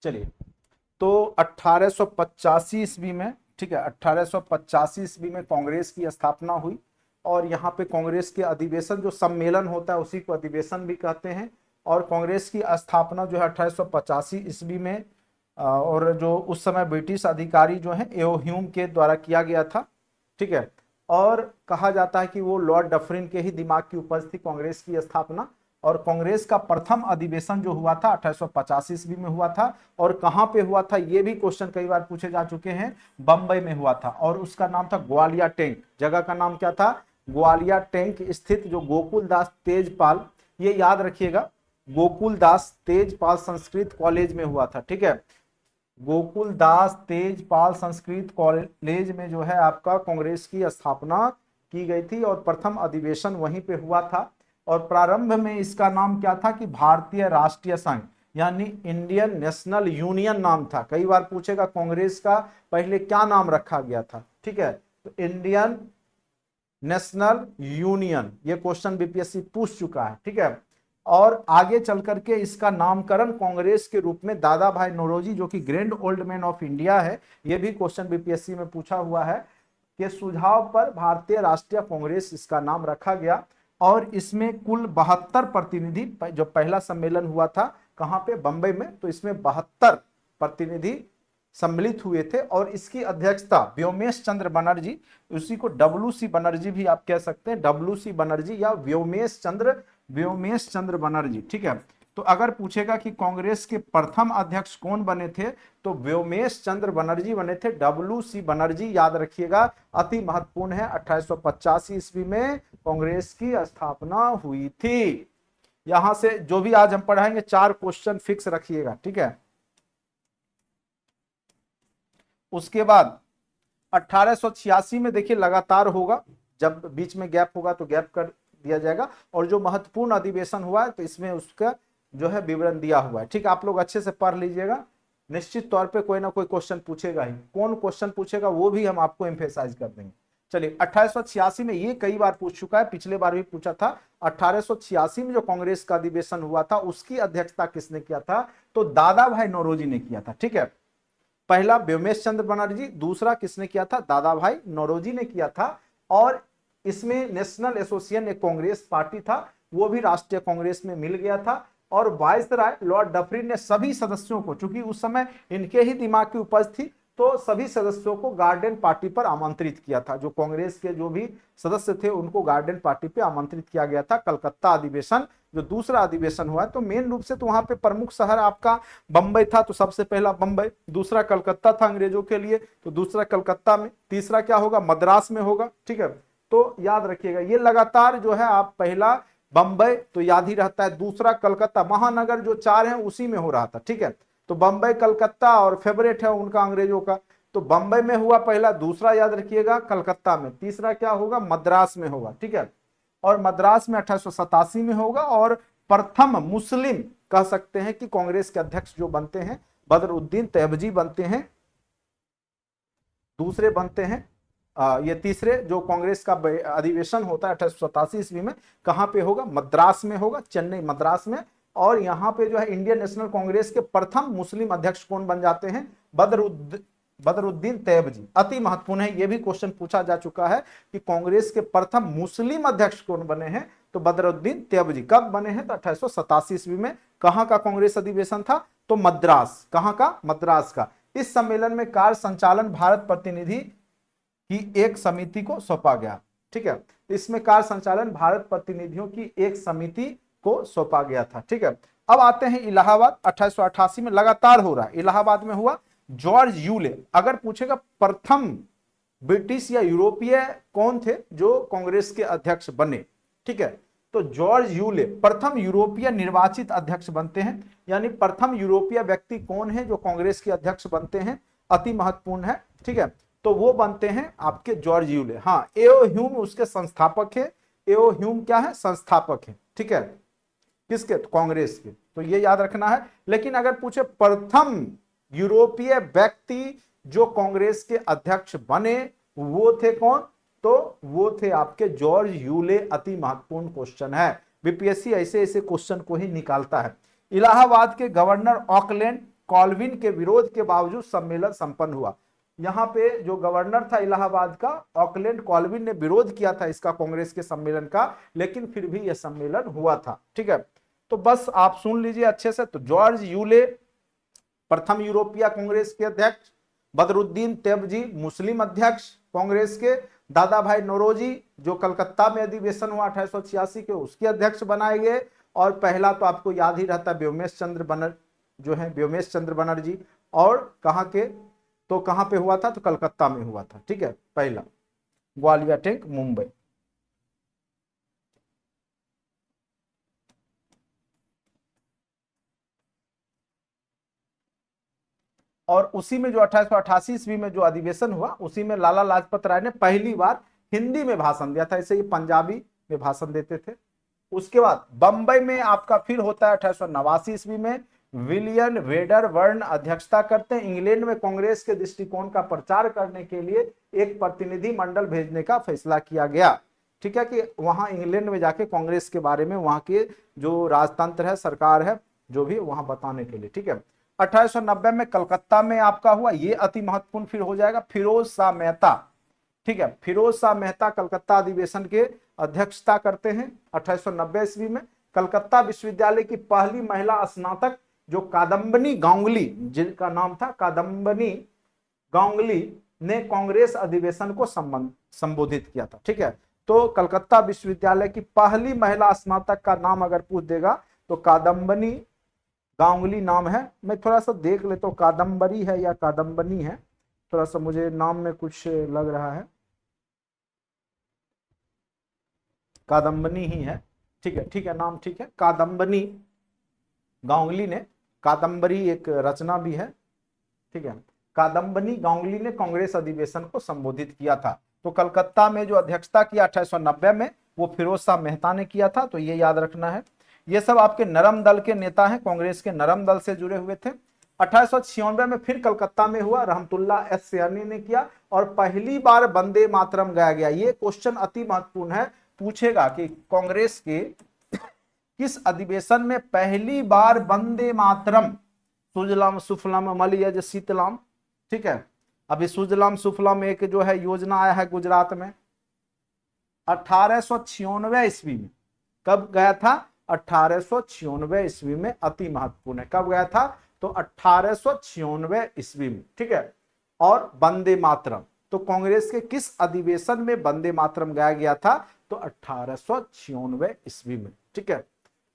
चलिए, तो 1885 ईस्वी में, ठीक है, 1885 ईस्वी में कांग्रेस की स्थापना हुई। और यहाँ पे कांग्रेस के अधिवेशन, जो सम्मेलन होता है उसी को अधिवेशन भी कहते हैं। और कांग्रेस की स्थापना जो है 1885 ईस्वी में और जो उस समय ब्रिटिश अधिकारी जो है एओ ह्यूम के द्वारा किया गया था, ठीक है। और कहा जाता है कि वो लॉर्ड डफरिन के ही दिमाग की उपज थी कांग्रेस की स्थापना। और कांग्रेस का प्रथम अधिवेशन जो हुआ था 1885 ईस्वी में हुआ था। और कहां पे हुआ था ये भी क्वेश्चन कई बार पूछे जा चुके हैं। बंबई में हुआ था और उसका नाम था ग्वालिया टैंक। जगह का नाम क्या था? ग्वालिया टैंक स्थित जो गोकुल दास तेजपाल, ये याद रखिएगा, गोकुल दास तेजपाल संस्कृत कॉलेज में हुआ था, ठीक है। गोकुल दास तेजपाल संस्कृत कॉलेज में जो है आपका कांग्रेस की स्थापना की गई थी और प्रथम अधिवेशन वहीं पे हुआ था। और प्रारंभ में इसका नाम क्या था कि भारतीय राष्ट्रीय संघ, यानी इंडियन नेशनल यूनियन नाम था। कई बार पूछेगा कांग्रेस का पहले क्या नाम रखा गया था, ठीक है, तो इंडियन नेशनल यूनियन, ये क्वेश्चन बीपीएससी पूछ चुका है, ठीक है। और आगे चल करके इसका नामकरण कांग्रेस के रूप में दादा भाई नौरोजी, जो कि grand old man of India है, ये भी क्वेश्चन बीपीएससी में पूछा हुआ है, के सुझाव पर भारतीय राष्ट्रीय कांग्रेस इसका नाम रखा गया। और इसमें कुल 72 प्रतिनिधि, जो पहला सम्मेलन हुआ था कहां पे? बंबई में, तो इसमें 72 प्रतिनिधि सम्मिलित हुए थे। और इसकी अध्यक्षता व्योमेश चंद्र बनर्जी, उसी को डब्ल्यू सी बनर्जी भी आप कह सकते हैं, डब्ल्यू सी बनर्जी या व्योमेश चंद्र बनर्जी, ठीक है। तो अगर पूछेगा कि कांग्रेस के प्रथम अध्यक्ष कौन बने थे, तो व्योमेश चंद्र बनर्जी बने थे, डब्ल्यू सी बनर्जी याद रखिएगा, अति महत्वपूर्ण है। 1885 ईस्वी में कांग्रेस की स्थापना हुई थी। यहां से जो भी आज हम पढ़ाएंगे 4 क्वेश्चन फिक्स रखिएगा, ठीक है। उसके बाद 1886 में देखिए लगातार होगा, जब बीच में गैप होगा तो गैप कर दिया जाएगा। और जो महत्वपूर्ण अधिवेशन हुआ है तो इसमें उसका जो है विवरण दिया हुआ है, ठीक है। आप लोग अच्छे से पढ़ लीजिएगा, निश्चित तौर पे कोई ना कोई क्वेश्चन पूछेगा ही। कौन क्वेश्चन पूछेगा वो भी हम आपको एम्फेसाइज कर देंगे। चलिए, 1886 में ये कई बार पूछ चुका है, पिछले बार भी पूछा था। 1886 में जो कांग्रेस का अधिवेशन हुआ था उसकी अध्यक्षता किसने किया था? तो दादा भाई नौरोजी ने किया था, ठीक है। पहला व्योमेश चंद्र बनर्जी, दूसरा किसने किया था? दादा भाई नौरोजी ने किया था। और इसमें नेशनल एसोसिएशन एक कांग्रेस पार्टी था, वो भी राष्ट्रीय कांग्रेस में मिल गया था। और वायसराय लॉर्ड डफरिन ने सभी सदस्यों को, चूंकि उस समय इनके ही दिमाग की उपज थी, तो सभी सदस्यों को गार्डन पार्टी पर आमंत्रित किया था। जो कांग्रेस के जो भी सदस्य थे उनको गार्डन पार्टी पे आमंत्रित किया गया था। कलकत्ता अधिवेशन जो दूसरा अधिवेशन हुआ है, तो मेन रूप से तो वहां पे प्रमुख शहर आपका बंबई था, तो सबसे पहला बंबई, दूसरा कलकत्ता था अंग्रेजों के लिए, तो दूसरा कलकत्ता में, तीसरा क्या होगा? मद्रास में होगा, ठीक है। तो याद रखिएगा ये लगातार जो है, आप पहला बंबई तो याद ही रहता है, दूसरा कलकत्ता, महानगर जो 4 हैं उसी में हो रहा था, ठीक है। तो बंबई कलकत्ता और फेवरेट है उनका अंग्रेजों का, तो बंबई में हुआ पहला, दूसरा याद रखिएगा कलकत्ता में, तीसरा क्या होगा? मद्रास में होगा, ठीक है। और मद्रास में 1887 में होगा। और प्रथम मुस्लिम कह सकते हैं कि कांग्रेस के अध्यक्ष जो बनते हैं बदरुद्दीन तैयबजी बनते हैं, दूसरे बनते हैं ये तीसरे। जो कांग्रेस का अधिवेशन होता है 1887 ईस्वी में कहां पे होगा? मद्रास में होगा, चेन्नई मद्रास में। और यहाँ पे जो है इंडियन नेशनल कांग्रेस के प्रथम मुस्लिम अध्यक्ष कौन बन जाते हैं? बदरुद्दीन तैयबजी। अति महत्वपूर्ण है, यह भी क्वेश्चन पूछा जा चुका है कि कांग्रेस के प्रथम मुस्लिम अध्यक्ष कौन बने हैं, तो बदरुद्दीन तैयबजी। कब बने हैं? तो 1887 ईस्वी में। कहां का कांग्रेस अधिवेशन था? तो मद्रास। कहां का? मद्रास का। इस सम्मेलन में कार्य संचालन भारत प्रतिनिधि की एक समिति को सौंपा गया, ठीक है। इसमें कार्य संचालन भारत प्रतिनिधियों की एक समिति को सौंपा गया था, ठीक है। अब आते हैं इलाहाबाद, 1888 में लगातार हो रहा है, इलाहाबाद में हुआ। जॉर्ज यूले, अगर पूछेगा प्रथम ब्रिटिश या यूरोपीय कौन थे जो कांग्रेस के अध्यक्ष बने, ठीक है, तो जॉर्ज यूले प्रथम यूरोपीय निर्वाचित अध्यक्ष बनते हैं। यानी प्रथम यूरोपीय व्यक्ति कौन है जो कांग्रेस के अध्यक्ष बनते हैं? अति महत्वपूर्ण है, ठीक है। तो वो बनते हैं आपके जॉर्ज यूले। हाँ, एओ ह्यूम उसके संस्थापक है। एओ ह्यूम क्या है? संस्थापक है, ठीक है। किसके? तो कांग्रेस के। तो ये याद रखना है। लेकिन अगर पूछे प्रथम यूरोपीय व्यक्ति जो कांग्रेस के अध्यक्ष बने, वो थे कौन? तो वो थे आपके जॉर्ज यूले। अति महत्वपूर्ण क्वेश्चन है, बीपीएससी ऐसे ऐसे क्वेश्चन को ही निकालता है। इलाहाबाद के गवर्नर ऑकलैंड कॉल्विन के विरोध के बावजूद सम्मेलन संपन्न हुआ। यहाँ पे जो गवर्नर था इलाहाबाद का, ऑकलैंड कॉल्विन ने विरोध किया था इसका, कांग्रेस के सम्मेलन का, लेकिन फिर भी यह सम्मेलन हुआ था। ठीक है, तो बस आप सुन लीजिए अच्छे से। तो जॉर्ज यूले प्रथम यूरोपीय कांग्रेस के अध्यक्ष, बदरुद्दीन तेबजी मुस्लिम अध्यक्ष कांग्रेस के, दादा भाई नौरोजी जो कलकत्ता में अधिवेशन हुआ 1886 के, उसके अध्यक्ष बनाए गए। और पहला तो आपको याद ही रहता है व्योमेश चंद्र बनर्जी जो है, व्योमेश चंद्र बनर्जी। और कहाँ के, तो कहाँ पे हुआ था, तो कलकत्ता में हुआ था। ठीक है, पहला ग्वालियर टैंक मुंबई। और उसी में जो 1888 ईस्वी में जो अधिवेशन हुआ, उसी में लाला लाजपत राय ने पहली बार हिंदी में भाषण दिया था, ऐसे ही पंजाबी में भाषण देते थे। उसके बाद बंबई में आपका फिर होता है 1889 ईस्वी में, विलियम वेडर वर्न अध्यक्षता करते हैं। इंग्लैंड में कांग्रेस के दृष्टिकोण का प्रचार करने के लिए एक प्रतिनिधि मंडल भेजने का फैसला किया गया। ठीक है, कि वहां इंग्लैंड में जाके कांग्रेस के बारे में, वहां के जो राजतंत्र है, सरकार है, जो भी वहां बताने के लिए। ठीक है, 1890 में कलकत्ता में आपका हुआ, ये अति महत्वपूर्ण फिर हो जाएगा, फिरोज शाह मेहता। ठीक है, फिरोज शाह मेहता कलकत्ता अधिवेशन के अध्यक्षता करते हैं 1890 ईस्वी में। कलकत्ता विश्वविद्यालय की पहली महिला स्नातक जो कादम्बनी गांगुली, जिनका नाम था कादम्बनी गांगुली, ने कांग्रेस अधिवेशन को संबोधित किया था। ठीक है, तो कलकत्ता विश्वविद्यालय की पहली महिला स्नातक का नाम अगर पूछ देगा तो कादम्बनी गांगुली नाम है। मैं थोड़ा सा देख लेता हूँ, कादम्बरी है या कादम्बनी है, थोड़ा सा मुझे नाम में कुछ लग रहा है, कादम्बनी ही है। ठीक है, ठीक है, नाम ठीक है, कादम्बनी गांगुली ने, कादम्बरी एक रचना भी है। ठीक है, कादम्बनी गांगुली ने कांग्रेस अधिवेशन को संबोधित किया था। तो कलकत्ता में जो अध्यक्षता किया 1890 में, वो फिरोज शाह मेहता ने किया था, तो ये याद रखना है। ये सब आपके नरम दल के नेता हैं, कांग्रेस के नरम दल से जुड़े हुए थे। 1896 में फिर कलकत्ता में हुआ, रहमतुल्ला एस सैनी ने किया, और पहली बार वंदे मातरम गाया गया। ये क्वेश्चन अति महत्वपूर्ण है, पूछेगा कि कांग्रेस के किस अधिवेशन में पहली बार वंदे मातरम, सुजलाम सुफलाम मलयज शीतलाम। ठीक है, अभी सुजलाम सुफलाम एक जो है योजना आया है गुजरात में 1896 ईस्वी में। कब गया था, 1896 ईस्वी में, अति महत्वपूर्ण है, कब गया था, तो 1896 ईस्वी में। ठीक है, और वंदे मातरम, तो कांग्रेस के किस अधिवेशन में वंदे मातरम गाया गया था, तो 1896 ईस्वी में। ठीक है,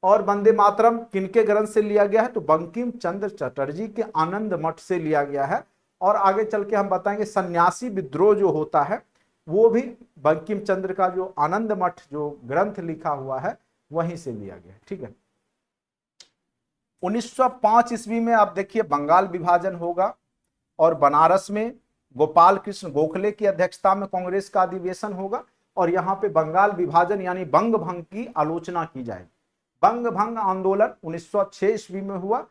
और वंदे मातरम किनके ग्रंथ से लिया गया है, तो बंकिम चंद्र चटर्जी के आनंद मठ से लिया गया है। और आगे चल के हम बताएंगे सन्यासी विद्रोह जो होता है, वो भी बंकिम चंद्र का जो आनंद मठ जो ग्रंथ लिखा हुआ है, वहीं से लिया गया है। ठीक है, 1905 ईस्वी में आप देखिए बंगाल विभाजन होगा, और बनारस में गोपाल कृष्ण गोखले की अध्यक्षता में कांग्रेस का अधिवेशन होगा, और यहाँ पे बंगाल विभाजन यानी बंग भंग की आलोचना की जाएगी। बंग भंग आंदोलन 1906 ईस्वी में हुआ,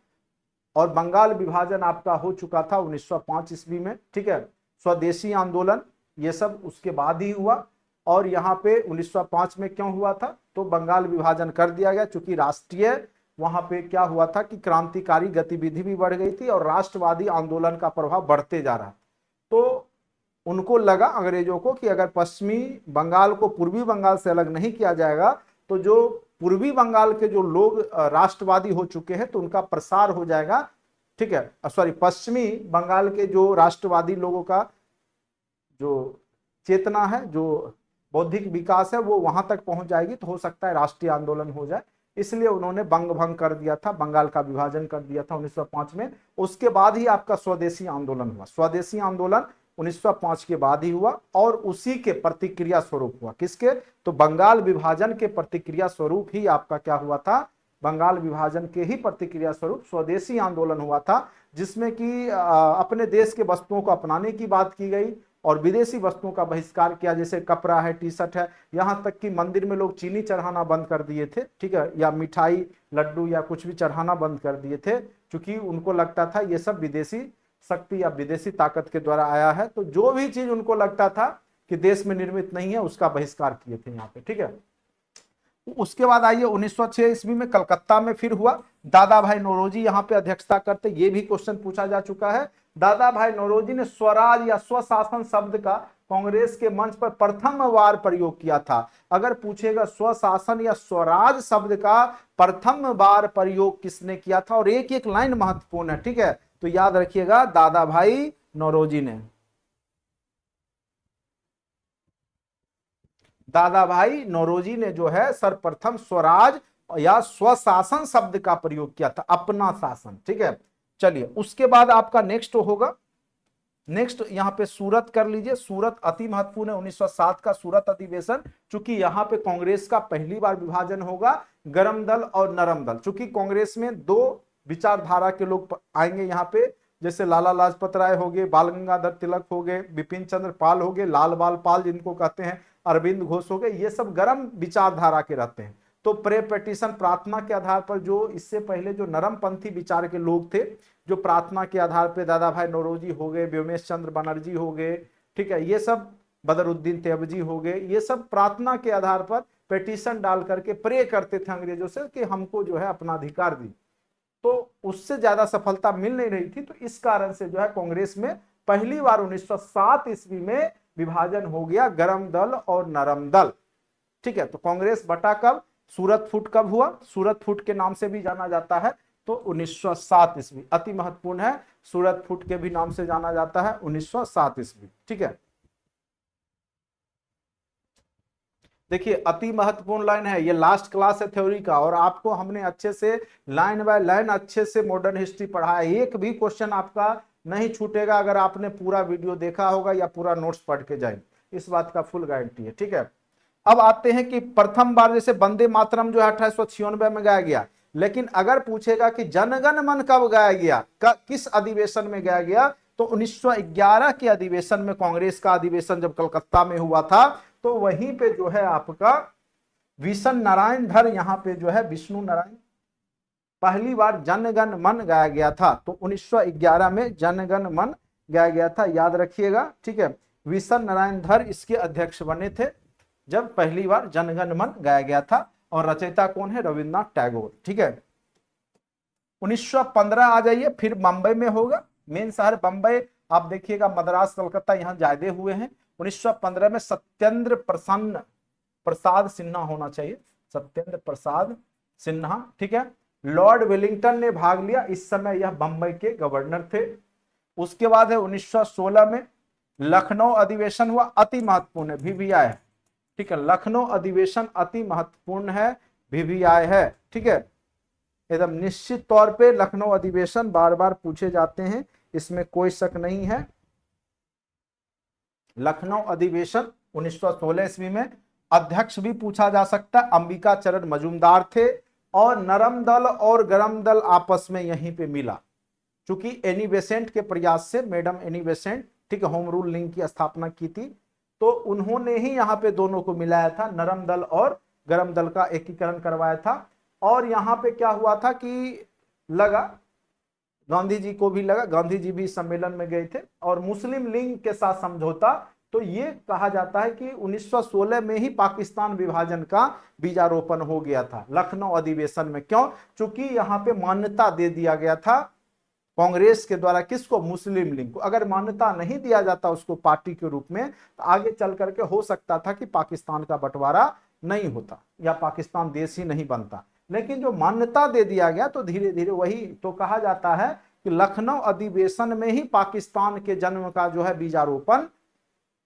और बंगाल विभाजन आपका हो चुका था 1905 ईस्वी में। ठीक है, स्वदेशी आंदोलन ये सब उसके बाद ही हुआ। और यहाँ पे 1905 में क्यों हुआ था, तो बंगाल विभाजन कर दिया गया, चूंकि राष्ट्रीय वहां पे क्या हुआ था कि क्रांतिकारी गतिविधि भी बढ़ गई थी, और राष्ट्रवादी आंदोलन का प्रभाव बढ़ते जा रहा। तो उनको लगा, अंग्रेजों को, कि अगर पश्चिमी बंगाल को पूर्वी बंगाल से अलग नहीं किया जाएगा, तो जो पूर्वी बंगाल के जो लोग राष्ट्रवादी हो चुके हैं, तो उनका प्रसार हो जाएगा। ठीक है, सॉरी, पश्चिमी बंगाल के जो राष्ट्रवादी लोगों का जो चेतना है, जो बौद्धिक विकास है, वो वहां तक पहुंच जाएगी, तो हो सकता है राष्ट्रीय आंदोलन हो जाए। इसलिए उन्होंने बंग भंग कर दिया था, बंगाल का विभाजन कर दिया था 1905 में। उसके बाद ही आपका स्वदेशी आंदोलन हुआ। स्वदेशी आंदोलन 1905 के बाद ही हुआ, और उसी के प्रतिक्रिया स्वरूप हुआ। किसके, तो बंगाल विभाजन के प्रतिक्रिया स्वरूप ही आपका क्या हुआ था, बंगाल विभाजन के ही प्रतिक्रिया स्वरूप स्वदेशी आंदोलन हुआ था, जिसमें कि अपने देश के वस्तुओं को अपनाने की बात की गई, और विदेशी वस्तुओं का बहिष्कार किया, जैसे कपड़ा है, टी शर्ट है, यहाँ तक कि मंदिर में लोग चीनी चढ़ाना बंद कर दिए थे। ठीक है, या मिठाई लड्डू या कुछ भी चढ़ाना बंद कर दिए थे, क्योंकि उनको लगता था ये सब विदेशी शक्ति या विदेशी ताकत के द्वारा आया है। तो जो भी चीज उनको लगता था कि देश में निर्मित नहीं है, उसका बहिष्कार किए थे यहाँ पे। ठीक है, उसके बाद आइए 1906 ईस्वी में कलकत्ता में फिर हुआ, दादा भाई नौरोजी यहाँ पे अध्यक्षता करते, ये भी क्वेश्चन पूछा जा चुका है। दादा भाई नौरोजी ने स्वराज या स्वशासन शब्द का कांग्रेस के मंच पर प्रथम बार प्रयोग किया था। अगर पूछेगा स्वशासन या स्वराज शब्द का प्रथम बार प्रयोग किसने किया था, और एक एक लाइन महत्वपूर्ण है, ठीक है, तो याद रखिएगा दादा भाई नौरोजी ने। दादा भाई नौरोजी ने जो है सर्वप्रथम स्वराज या स्वशासन शब्द का प्रयोग किया था, अपना शासन, ठीक है। चलिए उसके बाद आपका नेक्स्ट होगा, नेक्स्ट यहाँ पे सूरत कर लीजिए। सूरत अति महत्वपूर्ण है, 1907 का सूरत अधिवेशन, चूंकि यहाँ पे कांग्रेस का पहली बार विभाजन होगा, गरम दल और नरम दल। चूंकि कांग्रेस में दो विचारधारा के लोग आएंगे यहाँ पे, जैसे लाला लाजपत राय हो गए, बाल गंगाधर तिलक हो गए, बिपिन चंद्र पाल हो गए, लाल बाल पाल जिनको कहते हैं, अरविंद घोष हो गए, ये सब गर्म विचारधारा के रहते हैं। तो प्रे पेटिशन प्रार्थना के आधार पर, जो इससे पहले जो नरमपंथी विचार के लोग थे, जो प्रार्थना के आधार पर दादा भाई नौरोजी हो गए, व्योमेश चंद्र बनर्जी हो गए, ठीक है, ये सब बदरुद्दीन तैयबजी हो गए, ये सब प्रार्थना के आधार पर पेटिशन डाल करके प्रे करते थे अंग्रेजों से कि हमको जो है अपना अधिकार दी। तो उससे ज्यादा सफलता मिल नहीं रही थी, तो इस कारण से जो है कांग्रेस में पहली बार 1907 ईस्वी में विभाजन हो गया, गरम दल और नरम दल, ठीक है। तो कांग्रेस बटा कब, सूरत फुट कब हुआ, सूरत फुट के नाम से भी जाना जाता है, तो 1907 ईस्वी, अति महत्वपूर्ण है, सूरत फुट के भी नाम से जाना जाता है 1907 ईस्वी, ठीक है। देखिए अति महत्वपूर्ण लाइन है, ये लास्ट क्लास है थ्योरी का, और आपको हमने अच्छे से लाइन बाय लाइन अच्छे से मॉडर्न हिस्ट्री पढ़ाया, एक भी क्वेश्चन आपका नहीं छूटेगा अगर आपने पूरा वीडियो देखा होगा या पूरा नोट्स पढ़ के जाए, इस बात का फुल गारंटी है, ठीक है। अब आते हैं कि प्रथम बार जैसे वंदे मातरम जो है 1896 में गाया गया, लेकिन अगर पूछेगा कि जनगण मन कब गाया गया, किस अधिवेशन में गाया गया, तो 1911 के अधिवेशन में, कांग्रेस का अधिवेशन जब कलकत्ता में हुआ था, तो वहीं पे जो है आपका विष्णु नारायण धर, यहाँ पे जो है विष्णु नारायण, पहली बार जनगण मन गाया गया था, तो 1911 में जनगण मन गाया गया था, याद रखिएगा, ठीक है। विष्णु नारायण धर इसके अध्यक्ष बने थे जब पहली बार जनगण मन गाया गया था, और रचयिता कौन है, रविन्द्रनाथ टैगोर, ठीक है। 1915 आ जाइए, फिर मुंबई में होगा, मेन शहर बंबई, आप देखिएगा मद्रास कलकत्ता यहाँ ज्यादा हुए हैं। 1915 में सत्येंद्र प्रसन्न प्रसाद सिन्हा होना चाहिए, सत्येंद्र प्रसाद सिन्हा, ठीक है। लॉर्ड वेलिंगटन ने भाग लिया, इस समय यह बंबई के गवर्नर थे। उसके बाद है 1916 में लखनऊ अधिवेशन हुआ, अति महत्वपूर्ण है, VVI है, ठीक है, लखनऊ अधिवेशन अति महत्वपूर्ण है, VVI है, ठीक है, एकदम निश्चित तौर पे लखनऊ अधिवेशन बार बार पूछे जाते हैं, इसमें कोई शक नहीं है। लखनऊ अधिवेशन 1916 ईस्वी में, अध्यक्ष भी पूछा जा सकता है, अंबिका चरण मजूमदार थे, और नरम दल और गरम दल आपस में यहीं पे मिला, चूंकि एनी बेसेंट के प्रयास से, मैडम एनी बेसेंट, ठीक है, होम रूल लिंग की स्थापना की थी, तो उन्होंने ही यहाँ पे दोनों को मिलाया था, नरम दल और गरम दल का एकीकरण करवाया था। और यहाँ पे क्या हुआ था कि लगा, गांधी जी को भी लगा, गांधी जी भी सम्मेलन में गए थे, और मुस्लिम लीग के साथ समझौता, तो ये कहा जाता है कि 1916 में ही पाकिस्तान विभाजन का बीजारोपण हो गया था लखनऊ अधिवेशन में। क्यों? चूंकि यहाँ पे मान्यता दे दिया गया था कांग्रेस के द्वारा, किसको, मुस्लिम लीग को। अगर मान्यता नहीं दिया जाता उसको पार्टी के रूप में, तो आगे चल करके हो सकता था कि पाकिस्तान का बंटवारा नहीं होता या पाकिस्तान देश ही नहीं बनता, लेकिन जो मान्यता दे दिया गया, तो धीरे धीरे वही तो कहा जाता है कि लखनऊ अधिवेशन में ही पाकिस्तान के जन्म का जो है बीजारोपण,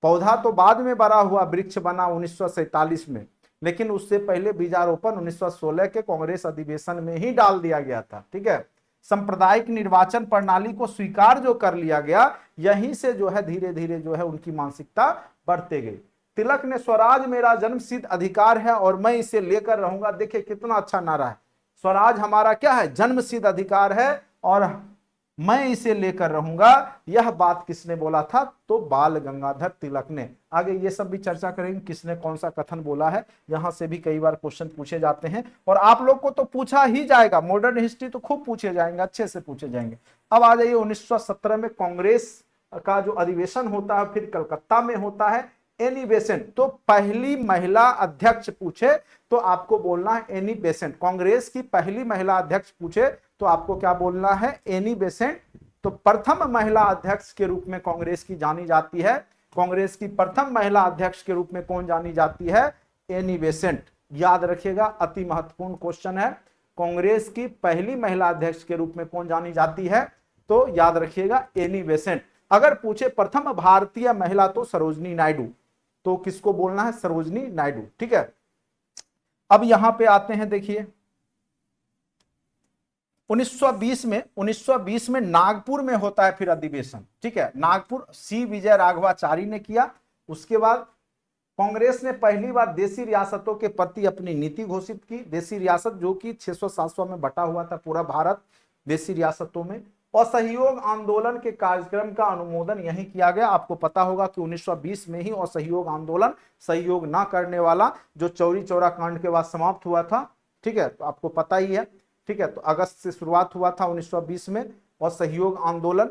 पौधा तो बाद में बड़ा हुआ, वृक्ष बना 1947 में, लेकिन उससे पहले बीजारोपण 1916 के कांग्रेस अधिवेशन में ही डाल दिया गया था, ठीक है। सांप्रदायिक निर्वाचन प्रणाली को स्वीकार जो कर लिया गया, यहीं से जो है धीरे धीरे जो है उनकी मानसिकता बढ़ते गई। तिलक ने स्वराज मेरा जन्मसिद्ध अधिकार है और मैं इसे लेकर रहूंगा, देखिए कितना अच्छा नारा है, स्वराज हमारा क्या है, जन्मसिद्ध अधिकार है और मैं इसे लेकर रहूंगा। यह बात किसने बोला था, तो बाल गंगाधर तिलक ने। आगे ये सब भी चर्चा करेंगे किसने कौन सा कथन बोला है, यहां से भी कई बार क्वेश्चन पूछे जाते हैं, और आप लोग को तो पूछा ही जाएगा, मॉडर्न हिस्ट्री तो खूब पूछे जाएंगे, अच्छे से पूछे जाएंगे। अब आ जाइए 1917 में कांग्रेस का जो अधिवेशन होता है, फिर कलकत्ता में होता है, एनी बेसेंट। तो पहली महिला अध्यक्ष पूछे तो आपको बोलना है एनी बेसेंट। कांग्रेस की पहली महिला अध्यक्ष पूछे तो आपको क्या बोलना है, एनी बेसेंट। तो प्रथम महिला अध्यक्ष के रूप में कांग्रेस की जानी जाती है, कांग्रेस की प्रथम महिला अध्यक्ष के रूप में कौन जानी जाती है, एनी बेसेंट। याद रखिएगा, अति महत्वपूर्ण क्वेश्चन है। कांग्रेस की पहली महिला अध्यक्ष के रूप में कौन जानी जाती है, तो याद रखिएगा एनी बेसेंट। अगर पूछे प्रथम भारतीय महिला तो सरोजनी नायडू, तो किसको बोलना है, सरोजनी नायडू। ठीक है, अब यहां पे आते हैं, देखिए 1920 में नागपुर में होता है फिर अधिवेशन। ठीक है, नागपुर सी विजय राघवाचारी ने किया। उसके बाद कांग्रेस ने पहली बार देशी रियासतों के प्रति अपनी नीति घोषित की। देशी रियासत जो कि 600-700 में बटा हुआ था पूरा भारत देशी रियासतों में। असहयोग आंदोलन के कार्यक्रम का अनुमोदन यही किया गया। आपको पता होगा कि 1920 में ही असहयोग आंदोलन, सहयोग ना करने वाला, जो चौरी चौरा कांड के बाद समाप्त हुआ था। ठीक है, तो आपको पता ही है। ठीक है, तो अगस्त से शुरुआत हुआ था 1920 में असहयोग आंदोलन।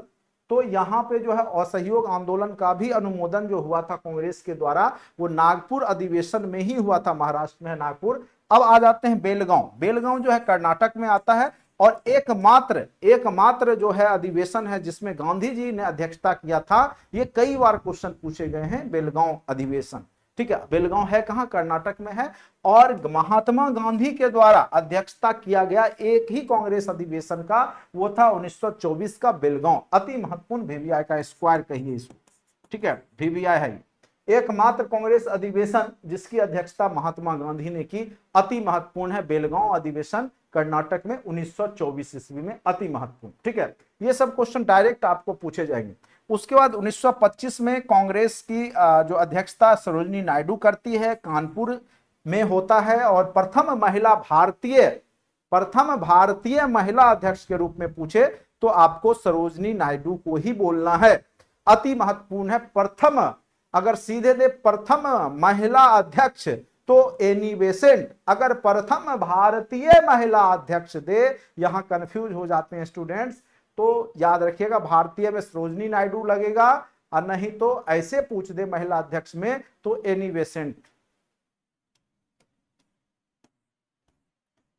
तो यहाँ पे जो है असहयोग आंदोलन का भी अनुमोदन जो हुआ था कांग्रेस के द्वारा, वो नागपुर अधिवेशन में ही हुआ था, महाराष्ट्र में है नागपुर। अब आ जाते हैं बेलगांव। बेलगांव जो है कर्नाटक में आता है और एकमात्र जो है अधिवेशन है जिसमें गांधी जी ने अध्यक्षता किया था। ये कई बार क्वेश्चन पूछे गए हैं, बेलगांव अधिवेशन। ठीक है, बेलगांव है कहां, कर्नाटक में है। और महात्मा गांधी के द्वारा अध्यक्षता किया गया एक ही कांग्रेस अधिवेशन का, वो था 1924 का बेलगांव। अति महत्वपूर्ण, वीवीआई का स्क्वायर कहिए इसको। ठीक है, वीवीआई है एकमात्र कांग्रेस अधिवेशन जिसकी अध्यक्षता महात्मा गांधी ने की। अति महत्वपूर्ण है बेलगांव अधिवेशन कर्नाटक में 1924 ईस्वी में, अति महत्वपूर्ण। ठीक है, ये सब क्वेश्चन डायरेक्ट आपको पूछे जाएंगे। उसके बाद 1925 में कांग्रेस की जो अध्यक्षता सरोजनी नायडू करती है, कानपुर में होता है। और प्रथम भारतीय महिला अध्यक्ष के रूप में पूछे तो आपको सरोजनी नायडू को ही बोलना है। अति महत्वपूर्ण है, प्रथम, अगर सीधे दे प्रथम महिला अध्यक्ष तो एनी बेसेंट, अगर प्रथम भारतीय महिला अध्यक्ष दे, यहां कंफ्यूज हो जाते हैं स्टूडेंट्स। तो याद रखिएगा भारतीय में सरोजनी नायडू लगेगा, और नहीं तो ऐसे पूछ दे महिला अध्यक्ष में तो एनी बेसेंट।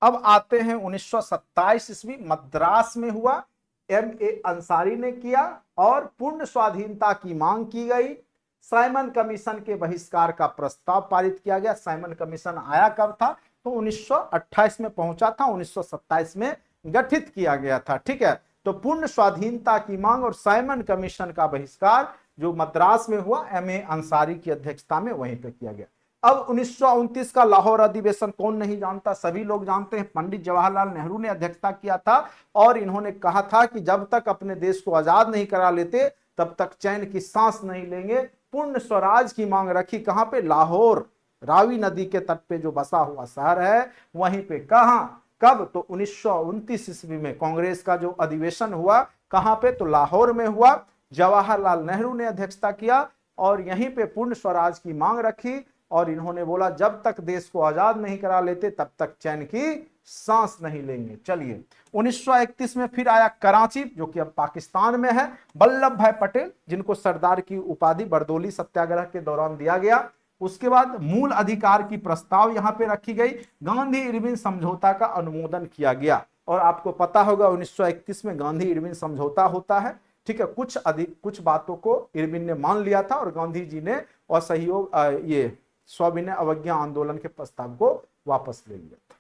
अब आते हैं 1927 ईस्वी, मद्रास में हुआ, M.A. अंसारी ने किया और पूर्ण स्वाधीनता की मांग की गई। साइमन कमीशन के बहिष्कार का प्रस्ताव पारित किया गया। साइमन कमीशन आया कब था, तो 1928 में पहुंचा था, 1927 में गठित किया गया था। ठीक है, तो पूर्ण स्वाधीनता की मांग और साइमन कमीशन का बहिष्कार जो मद्रास में हुआ, M.A. अंसारी की अध्यक्षता में, वहीं पे किया गया। अब 1929 का लाहौर अधिवेशन कौन नहीं जानता, सभी लोग जानते हैं। पंडित जवाहरलाल नेहरू ने अध्यक्षता किया था और इन्होंने कहा था कि जब तक अपने देश को आजाद नहीं करा लेते तब तक चैन की सांस नहीं लेंगे। पूर्ण स्वराज की मांग रखी। कहां पे, लाहौर, रावी नदी के तट पे जो बसा हुआ शहर है वहीं पे। कहां, कब, तो 1929 ईस्वी में कांग्रेस का जो अधिवेशन हुआ, कहां पे, तो लाहौर में हुआ। जवाहरलाल नेहरू ने अध्यक्षता किया और यहीं पे पूर्ण स्वराज की मांग रखी और इन्होंने बोला जब तक देश को आजाद नहीं करा लेते तब तक चैन की सांस नहीं लेंगे। चलिए 1931 में फिर आया कराची, जो कि अब पाकिस्तान में है। वल्लभ भाई पटेल, जिनको सरदार की उपाधि बरदौली सत्याग्रह के दौरान दिया गया। उसके बाद मूल अधिकार की प्रस्ताव यहां पे रखी गई। गांधी इरविन समझौता का अनुमोदन किया गया और आपको पता होगा 1931 में गांधी इरविन समझौता होता है। ठीक है, कुछ बातों को इरविन ने मान लिया था और गांधी जी ने असहयोग ये सविनय अवज्ञा आंदोलन के प्रस्ताव को वापस ले लिया था।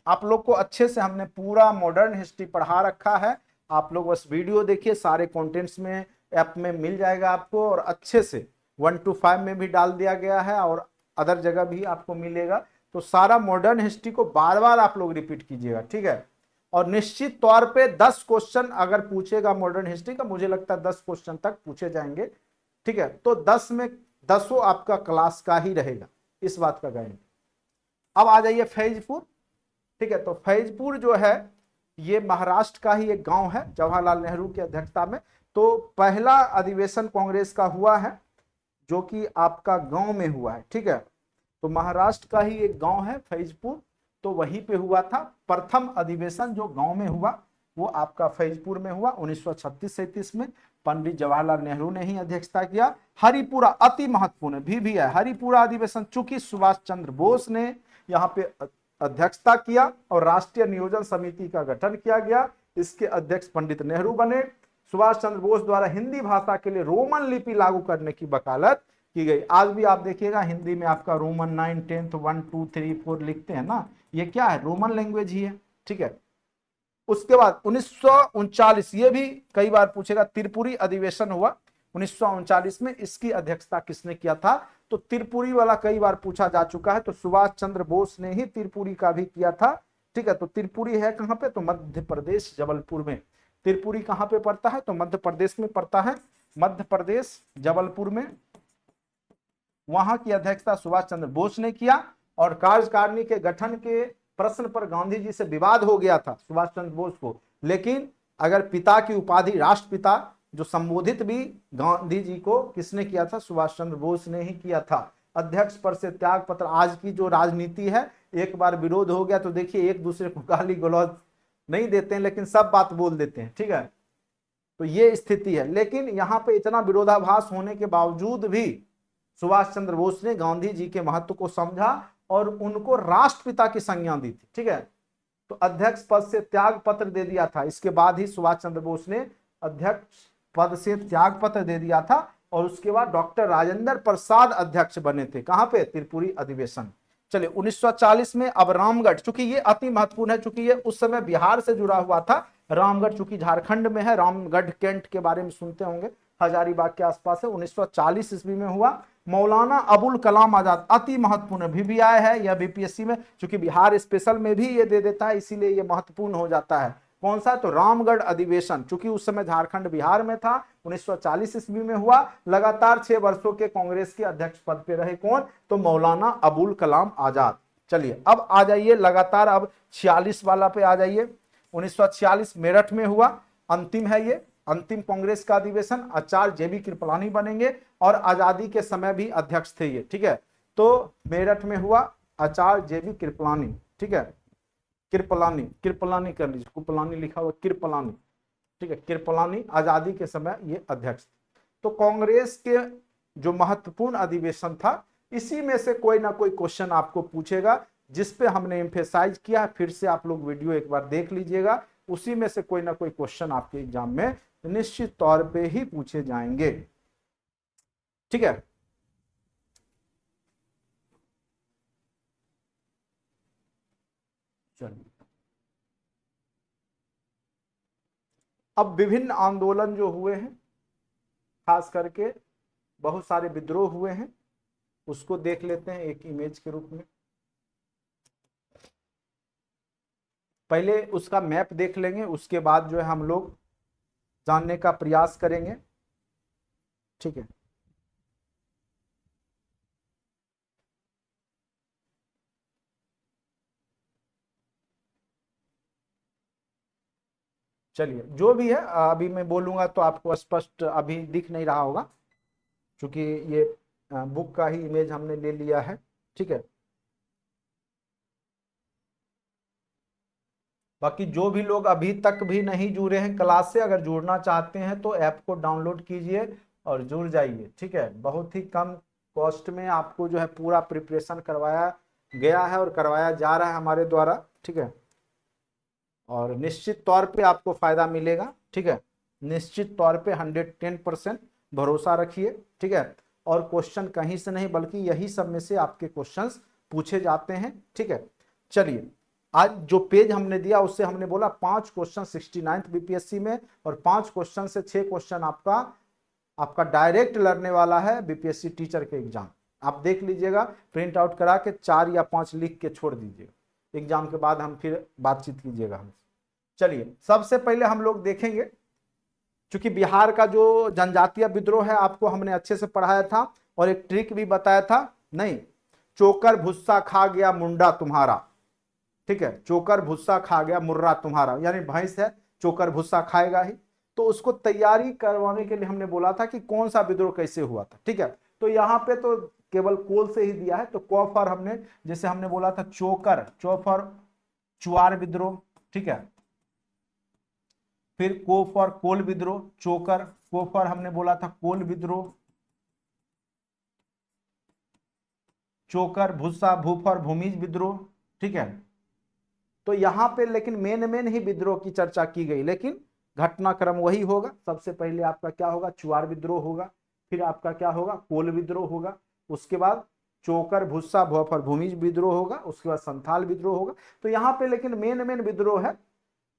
आप लोग को अच्छे से हमने पूरा मॉडर्न हिस्ट्री पढ़ा रखा है। आप लोग बस वीडियो देखिए, सारे कंटेंट्स में ऐप में मिल जाएगा आपको और अच्छे से 1 to 5 में भी डाल दिया गया है और अदर जगह भी आपको मिलेगा। तो सारा मॉडर्न हिस्ट्री को बार बार आप लोग रिपीट कीजिएगा। ठीक है, और निश्चित तौर पे 10 क्वेश्चन अगर पूछेगा मॉडर्न हिस्ट्री का, मुझे लगता है 10 क्वेश्चन तक पूछे जाएंगे। ठीक है, तो 10 में 10 आपका क्लास का ही रहेगा, इस बात का गारंटी। अब आ जाइए फैजपुर। ठीक है, तो फैजपुर जो है ये महाराष्ट्र का ही एक गांव है, जवाहरलाल नेहरू की अध्यक्षता में। तो पहला अधिवेशन कांग्रेस का हुआ है जो कि आपका गांव में हुआ है। ठीक है, तो महाराष्ट्र का ही एक गांव है फैजपुर, तो वहीं पे हुआ था प्रथम अधिवेशन जो गांव में हुआ, वो आपका फैजपुर में हुआ 1936-37 में। पंडित जवाहरलाल नेहरू ने ही अध्यक्षता किया। हरिपुरा अति महत्वपूर्ण भी है, हरिपुरा अधिवेशन चूंकि सुभाष चंद्र बोस ने यहाँ पे अध्यक्षता किया और राष्ट्रीय नियोजन समिति का गठन किया गया, इसके अध्यक्ष पंडित नेहरू बने। सुभाष चंद्र बोस द्वारा हिंदी भाषा के लिए रोमन लिपि लागू करने की वकालत की गई। आज भी आप देखिएगा हिंदी में आपका रोमन 9, 10, 1, 2, 3, 4 लिखते हैं ना, ये क्या है, रोमन लैंग्वेज ही है, ठीक है। उसके बाद 1939, ये भी कई बार पूछेगा, त्रिपुरी अधिवेशन हुआ 1939 में, इसकी अध्यक्षता किसने किया था, तो त्रिपुरी वाला कई बार पूछा जा चुका है, तो सुभाष चंद्र बोस ने ही त्रिपुरी का भी किया था, ठीक है। तो त्रिपुरी है कहां पे, तो मध्य प्रदेश जबलपुर में। त्रिपुरी कहां पे पड़ता है, तो मध्य प्रदेश में पड़ता है, मध्य प्रदेश जबलपुर में। वहां की अध्यक्षता सुभाष चंद्र बोस ने किया और कार्यकारिणी के गठन के प्रश्न पर गांधी जी से विवाद हो गया था सुभाष चंद्र बोस को, लेकिन अगर पिता की उपाधि राष्ट्रपिता जो संबोधित भी गांधी जी को किसने किया था, सुभाष चंद्र बोस ने ही किया था। अध्यक्ष पद से त्याग पत्र, आज की जो राजनीति है, एक बार विरोध हो गया तो देखिए एक दूसरे को गाली गलौज नहीं देते हैं, लेकिन सब बात बोल देते हैं, ठीक है। तो ये स्थिति है, लेकिन यहाँ पे इतना विरोधाभास होने के बावजूद भी सुभाष चंद्र बोस ने गांधी जी के महत्व को समझा और उनको राष्ट्रपिता की संज्ञा दी थी, ठीक है। तो अध्यक्ष पद से त्याग पत्र दे दिया था, इसके बाद ही सुभाष चंद्र बोस ने अध्यक्ष पद से त्याग पत्र दे दिया था और उसके बाद डॉक्टर राजेंद्र प्रसाद अध्यक्ष बने थे, कहां पे, त्रिपुरी अधिवेशन। चलिए 1940 में अब रामगढ़, चूंकि ये अति महत्वपूर्ण है, चूंकि ये उस समय बिहार से जुड़ा हुआ था, रामगढ़ चूंकि झारखंड में है, रामगढ़ कैंट के बारे में सुनते होंगे, हजारीबाग के आसपास है, 1940 ईस्वी में हुआ। मौलाना अबुल कलाम आजाद, अति महत्वपूर्ण, भी आया है यह बीपीएससी में, चूंकि बिहार स्पेशल में भी ये दे देता है, इसीलिए ये महत्वपूर्ण हो जाता है। कौन सा, तो रामगढ़ अधिवेशन, चूंकि उस समय झारखंड बिहार में था, 1940 ईस्वी में हुआ। लगातार 6 वर्षों के कांग्रेस के अध्यक्ष पद पे रहे कौन, तो मौलाना अबुल कलाम आजाद। चलिए अब आ जाइए लगातार, अब 46 वाला पे आ जाइए। 1946 मेरठ में हुआ, अंतिम है ये, अंतिम कांग्रेस का अधिवेशन। आचार्य जेबी कृपलानी बनेंगे और आजादी के समय भी अध्यक्ष थे ये, ठीक है। तो मेरठ में हुआ आचार्य जेबी कृपलानी, ठीक है, कृपलानी, कृपलानी कर लीजिए, कृपलानी लिखा हुआ, कृपलानी, ठीक है, कृपलानी आजादी के समय ये अध्यक्ष। तो कांग्रेस के जो महत्वपूर्ण अधिवेशन था, इसी में से कोई ना कोई क्वेश्चन आपको पूछेगा, जिस पे हमने एम्फेसाइज किया है, फिर से आप लोग वीडियो एक बार देख लीजिएगा, उसी में से कोई ना कोई क्वेश्चन आपके एग्जाम में निश्चित तौर पे ही पूछे जाएंगे, ठीक है। चलिए अब विभिन्न आंदोलन जो हुए हैं, खास करके बहुत सारे विद्रोह हुए हैं, उसको देख लेते हैं एक इमेज के रूप में। पहले उसका मैप देख लेंगे, उसके बाद जो है हम लोग जानने का प्रयास करेंगे, ठीक है। चलिए जो भी है, अभी मैं बोलूंगा तो आपको स्पष्ट अभी दिख नहीं रहा होगा, क्योंकि ये बुक का ही इमेज हमने ले लिया है, ठीक है। बाकी जो भी लोग अभी तक भी नहीं जुड़े हैं क्लास से, अगर जुड़ना चाहते हैं तो ऐप को डाउनलोड कीजिए और जुड़ जाइए, ठीक है। बहुत ही कम कॉस्ट में आपको जो है पूरा प्रिपरेशन करवाया गया है और करवाया जा रहा है हमारे द्वारा, ठीक है। और निश्चित तौर पे आपको फायदा मिलेगा, ठीक है, निश्चित तौर पे 110% भरोसा रखिए, ठीक है। और क्वेश्चन कहीं से नहीं बल्कि यही सब में से आपके क्वेश्चंस पूछे जाते हैं, ठीक है। चलिए आज जो पेज हमने दिया उससे हमने बोला 5 क्वेश्चन 69th बीपीएससी में और 5 क्वेश्चन से 6 क्वेश्चन आपका डायरेक्ट लड़ने वाला है बीपीएससी टीचर के एग्जाम। आप देख लीजिएगा, प्रिंट आउट करा के 4 या 5 लिख के छोड़ दीजिएगा, एग्जाम के बाद हम फिर बातचीत कीजिएगा हमसे। चलिए सबसे पहले हम लोग देखेंगे, क्योंकि बिहार का जो जनजातीय विद्रोह है आपको हमने अच्छे से पढ़ाया था और एक ट्रिक भी बताया था, नहीं, चोकर भुस्सा खा गया मुंडा तुम्हारा, ठीक है, चोकर भुस्सा खा गया मुर्रा तुम्हारा, यानी भैंस है चोकर भुस्सा खाएगा ही। तो उसको तैयारी करवाने के लिए हमने बोला था कि कौन सा विद्रोह कैसे हुआ था, ठीक है। तो यहाँ पे तो केवल कोल से ही दिया है, तो कॉफर हमने, जैसे हमने बोला था चोकर, चौफर चुआर विद्रोह, ठीक है, फिर को फॉर कोल विद्रोह, चोकर, को फॉर हमने बोला था कोल विद्रोह, चोकर, भूसा, भू फॉर भूमिज विद्रोह, ठीक है। तो यहां पे लेकिन मेन ही विद्रोह की चर्चा की गई, लेकिन घटनाक्रम वही होगा। सबसे पहले आपका क्या होगा, चुआर विद्रोह होगा, फिर आपका क्या होगा, कोल विद्रोह होगा, उसके बाद चोकर, भुस्सा, भोफर, भूमिज विद्रोह होगा, उसके बाद संथाल विद्रोह होगा। तो यहाँ पे लेकिन मेन विद्रोह है,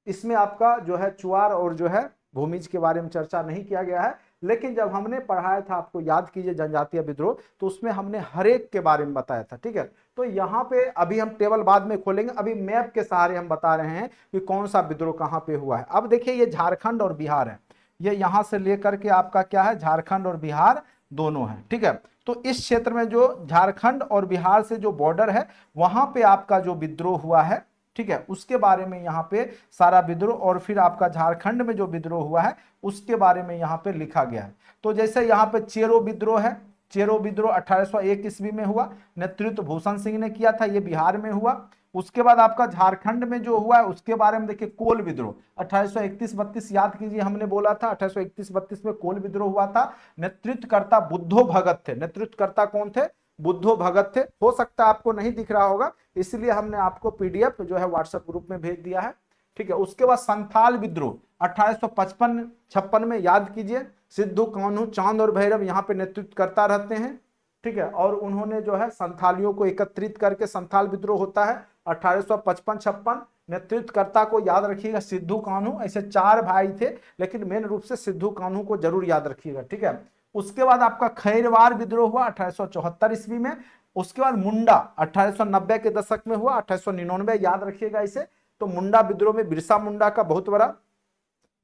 इसमें आपका जो है चुआर और जो है भूमिज के बारे में चर्चा नहीं किया गया है। लेकिन जब हमने पढ़ाया था, आपको याद कीजिए, जनजातीय विद्रोह, तो उसमें हमने हर एक के बारे में बताया था, ठीक है। तो यहाँ पे अभी हम टेबल बाद में खोलेंगे, अभी मैप के सहारे हम बता रहे हैं कि कौन सा विद्रोह कहाँ पे हुआ है। अब देखिए ये झारखंड और बिहार है, ये यहाँ से लेकर के आपका क्या है, झारखंड और बिहार दोनों है, ठीक है। तो इस क्षेत्र में जो झारखंड और बिहार से जो बॉर्डर है, वहां पे आपका जो विद्रोह हुआ है, ठीक है, उसके बारे में यहाँ पे सारा विद्रोह, और फिर आपका झारखंड में जो विद्रोह हुआ है उसके बारे में यहाँ पे लिखा गया है। तो जैसे यहाँ पे चेरो विद्रोह है, चेरो विद्रोह 1801 ईस्वी में हुआ, नेतृत्व भूषण सिंह ने किया था, ये बिहार में हुआ। उसके बाद आपका झारखंड में जो हुआ है उसके बारे में देखिए, कोल विद्रोह 1831-32 याद कीजिए, हमने बोला था 1831-32 में कोल विद्रोह हुआ था। नेतृत्वकर्ता बुद्धो भगत थे, नेतृत्वकर्ता कौन थे, बुद्धो भगत थे। हो सकता है आपको नहीं दिख रहा होगा, इसलिए हमने आपको पीडीएफ जो है व्हाट्सएप ग्रुप में भेज दिया है, ठीक है। उसके बाद संथाल विद्रोह 1855-56 में याद कीजिए, सिद्धू कान्हू, चांद और भैरव यहाँ पे नेतृत्व करता रहते हैं, ठीक है। और उन्होंने जो है संथालियों को एकत्रित करके संथाल विद्रोह होता है 1855-56। नेतृत्वकर्ता को याद रखिएगा, सिद्धू कान्हू, ऐसे 4 भाई थे, लेकिन मेन रूप से सिद्धू कान्हू को जरूर याद रखिएगा, ठीक है। उसके बाद आपका खैरवार विद्रोह हुआ 1874 ईस्वी में। उसके बाद मुंडा 1890 के दशक में हुआ, 1899 याद रखिएगा इसे। तो मुंडा विद्रोह में बिरसा मुंडा का बहुत बड़ा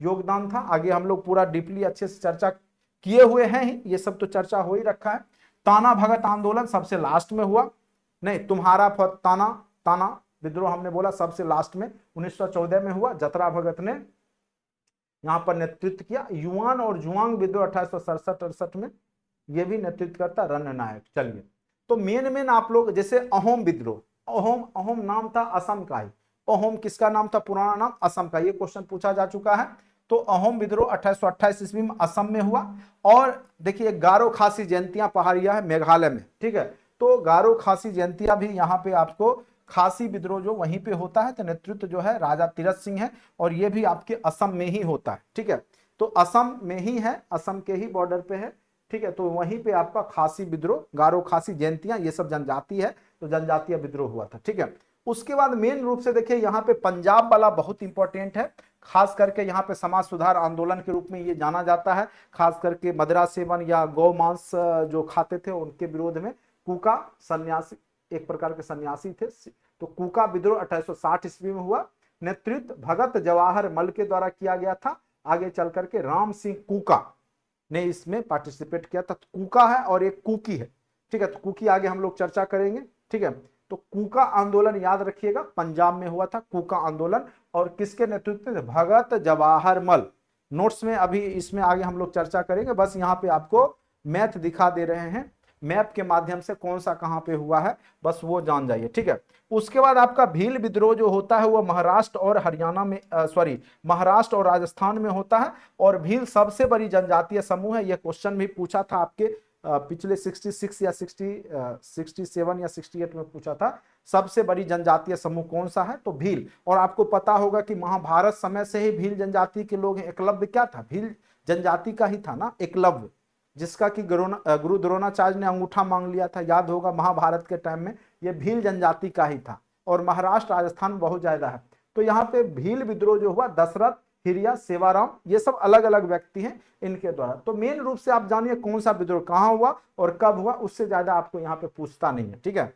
योगदान था। आगे हम लोग पूरा डीपली अच्छे से चर्चा किए हुए हैं ही, ये सब तो चर्चा हो ही रखा है। ताना भगत आंदोलन सबसे लास्ट में हुआ, नहीं, तुम्हारा ताना, ताना विद्रोह हमने बोला सबसे लास्ट में 1914 में हुआ, जतरा भगत ने यहां पर नेतृत्व किया। युआन और जुआंग विद्रोह 1867-68 में, यह भी नेतृत्व करता रणनायक। चलिए, तो मेन आप लोग, जैसे अहोम विद्रोह, अहोम नाम था असम का ही, अहोम किसका नाम था, पुराना नाम असम का, ये क्वेश्चन पूछा जा चुका है। तो अहोम विद्रोह 1828 ईस्वी में असम में हुआ। और देखिए गारो खासी जयंतियां पहाड़िया है मेघालय में, ठीक है। तो गारो खासी जयंतियां भी यहाँ पे आपको, खासी विद्रोह जो वहीं पे होता है, तो नेतृत्व जो है राजा तीरथ सिंह है, और ये भी आपके असम में ही होता है, ठीक है। तो असम में ही है, असम के ही बॉर्डर पे है, ठीक है। तो वहीं पे आपका खासी विद्रोह, गारो खासी जयंतियां, ये सब जनजाति है, तो जनजातीय विद्रोह हुआ था, ठीक है। उसके बाद मेन रूप से देखिए यहाँ पे पंजाब वाला बहुत इंपॉर्टेंट है, खास करके यहाँ पे समाज सुधार आंदोलन के रूप में ये जाना जाता है। खास करके मदिरा सेवन या गौ मांस जो खाते थे उनके विरोध में कुका सन्यासी, एक प्रकार के सन्यासी थे, तो कुका विद्रोह 1860 ईस्वी में हुआ। नेतृत्व भगत जवाहर मल के द्वारा किया गया था। आगे चल करके राम सिंह कुका ने इसमें पार्टिसिपेट किया था। कुका है और एक कुकी है, ठीक है। तो कुकी आगे हम लोग चर्चा करेंगे, ठीक है। तो कुका आंदोलन याद रखिएगा, पंजाब में हुआ था कुका आंदोलन, और किसके नेतृत्व में, भगत जवाहर मल। नोट्स में अभी इसमें आगे हम लोग चर्चा करेंगे, बस यहाँ पे आपको मैथ दिखा दे रहे हैं, मैप के माध्यम से कौन सा कहां पे हुआ है, बस वो जान जाइए, ठीक है। उसके बाद आपका भील विद्रोह जो होता है वो महाराष्ट्र और हरियाणा में, महाराष्ट्र और राजस्थान में होता है। और भील सबसे बड़ी जनजातीय समूह है, यह क्वेश्चन भी पूछा था आपके पिछले 66 या 67 या 68 में पूछा था, सबसे बड़ी जनजातीय समूह कौन सा है, तो भील। और आपको पता होगा कि महाभारत समय से ही भील जनजाति के लोग हैं। एकलव्य क्या था, भील जनजाति का ही था ना, एकलव्य, जिसका कि गुरु द्रोणाचार्य ने अंगूठा मांग लिया था, याद होगा महाभारत के टाइम में, ये भील जनजाति का ही था। और महाराष्ट्र राजस्थान में बहुत ज्यादा है। तो यहाँ पे भील विद्रोह जो हुआ, दशरथ, हिरिया, सेवाराम, ये सब अलग अलग व्यक्ति हैं इनके द्वारा। तो मेन रूप से आप जानिए कौन सा विद्रोह कहां हुआ और कब हुआ, उससे ज्यादा आपको यहाँ पे पूछता नहीं है, ठीक है।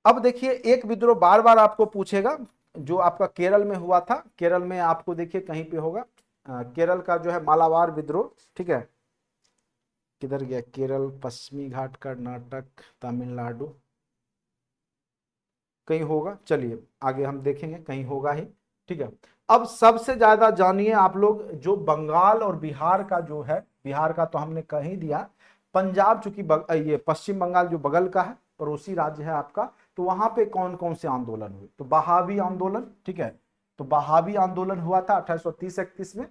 अब देखिए एक विद्रोह बार बार आपको पूछेगा, जो आपका केरल में हुआ था। केरल में आपको देखिए कहीं पे होगा, केरल का जो है मालाबार विद्रोह, ठीक है। किधर गया केरल, पश्चिमी घाट, कर्नाटक, तमिलनाडु, कहीं होगा, चलिए आगे हम देखेंगे, कहीं होगा ही, ठीक है। अब सबसे ज्यादा जानिए आप लोग, जो बंगाल और बिहार का जो है, बिहार का तो हमने कह ही दिया, पंजाब चूंकि ये पश्चिम बंगाल जो बगल का है, पड़ोसी राज्य है आपका, तो वहां पे कौन कौन से आंदोलन हुए, तो बहावी आंदोलन, ठीक है, तो बहावी आंदोलन हुआ था 1830-31 में,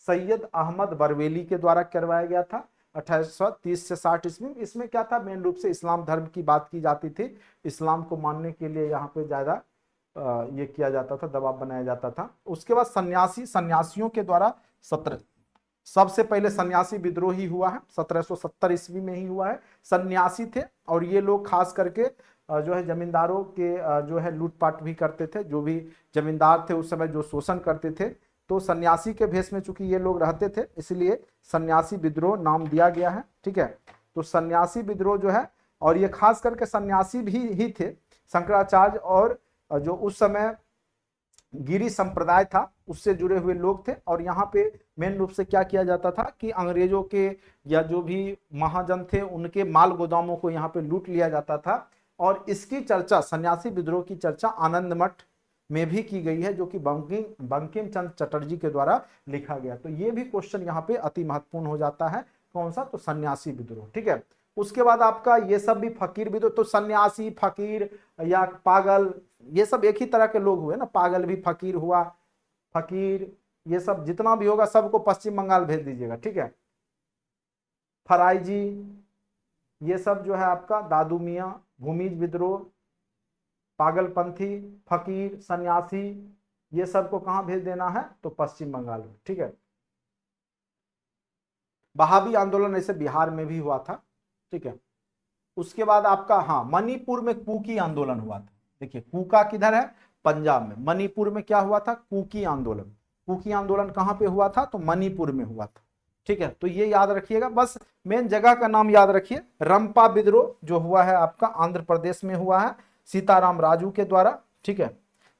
सैयद अहमद बरवेली के द्वारा करवाया गया था 1830 से 60 ईस्वी में। इसमें क्या था, मेन रूप से इस्लाम धर्म की बात की जाती थी, इस्लाम को मानने के लिए यहाँ पे ज्यादा ये किया जाता था, दबाव बनाया जाता था। उसके बाद सन्यासियों के द्वारा 17 सबसे पहले सन्यासी विद्रोह ही हुआ है, 1770 ईस्वी में ही हुआ है। सन्यासी थे और ये लोग खास करके जो है जमींदारों के जो है लूटपाट भी करते थे, जो भी जमींदार थे उस समय जो शोषण करते थे, तो सन्यासी के भेष में चूंकि ये लोग रहते थे इसलिए सन्यासी विद्रोह नाम दिया गया है, ठीक है। तो सन्यासी विद्रोह जो है, और ये खास करके सन्यासी भी ही थे, शंकराचार्य और जो उस समय गिरी संप्रदाय था उससे जुड़े हुए लोग थे। और यहाँ पे मेन रूप से क्या किया जाता था कि अंग्रेजों के या जो भी महाजन थे उनके माल गोदामों को यहाँ पे लूट लिया जाता था। और इसकी चर्चा, सन्यासी विद्रोह की चर्चा आनंद मठ में भी की गई है, जो कि बंकिम चंद्र चटर्जी के द्वारा लिखा गया। तो ये भी क्वेश्चन यहाँ पे अति महत्वपूर्ण हो जाता है, कौन सा, तो सन्यासी विद्रोह, ठीक है। उसके बाद आपका ये सब भी फकीर विद्रोह, तो सन्यासी, फकीर या पागल, ये सब एक ही तरह के लोग हुए ना, पागल भी फकीर हुआ, फकीर, ये सब जितना भी होगा सबको पश्चिम बंगाल भेज दीजिएगा, ठीक है। फराइजी, ये सब जो है आपका दादू मियाँ, भूमिज विद्रोह, पागलपंथी, फकीर, सन्यासी, ये सबको कहां भेज देना है, तो पश्चिम बंगाल में, ठीक है। बहावी आंदोलन ऐसे बिहार में भी हुआ था, ठीक है। उसके बाद आपका, हाँ, मणिपुर में कुकी आंदोलन हुआ था। देखिए कुका किधर है, पंजाब में, मणिपुर में क्या हुआ था, कुकी आंदोलन। कुकी आंदोलन कहां पे हुआ था, तो मणिपुर में हुआ था, ठीक है। तो ये याद रखिएगा, बस मेन जगह का नाम याद रखिए। रंपा विद्रोह जो हुआ है आपका आंध्र प्रदेश में हुआ है, सीताराम राजू के द्वारा, ठीक है,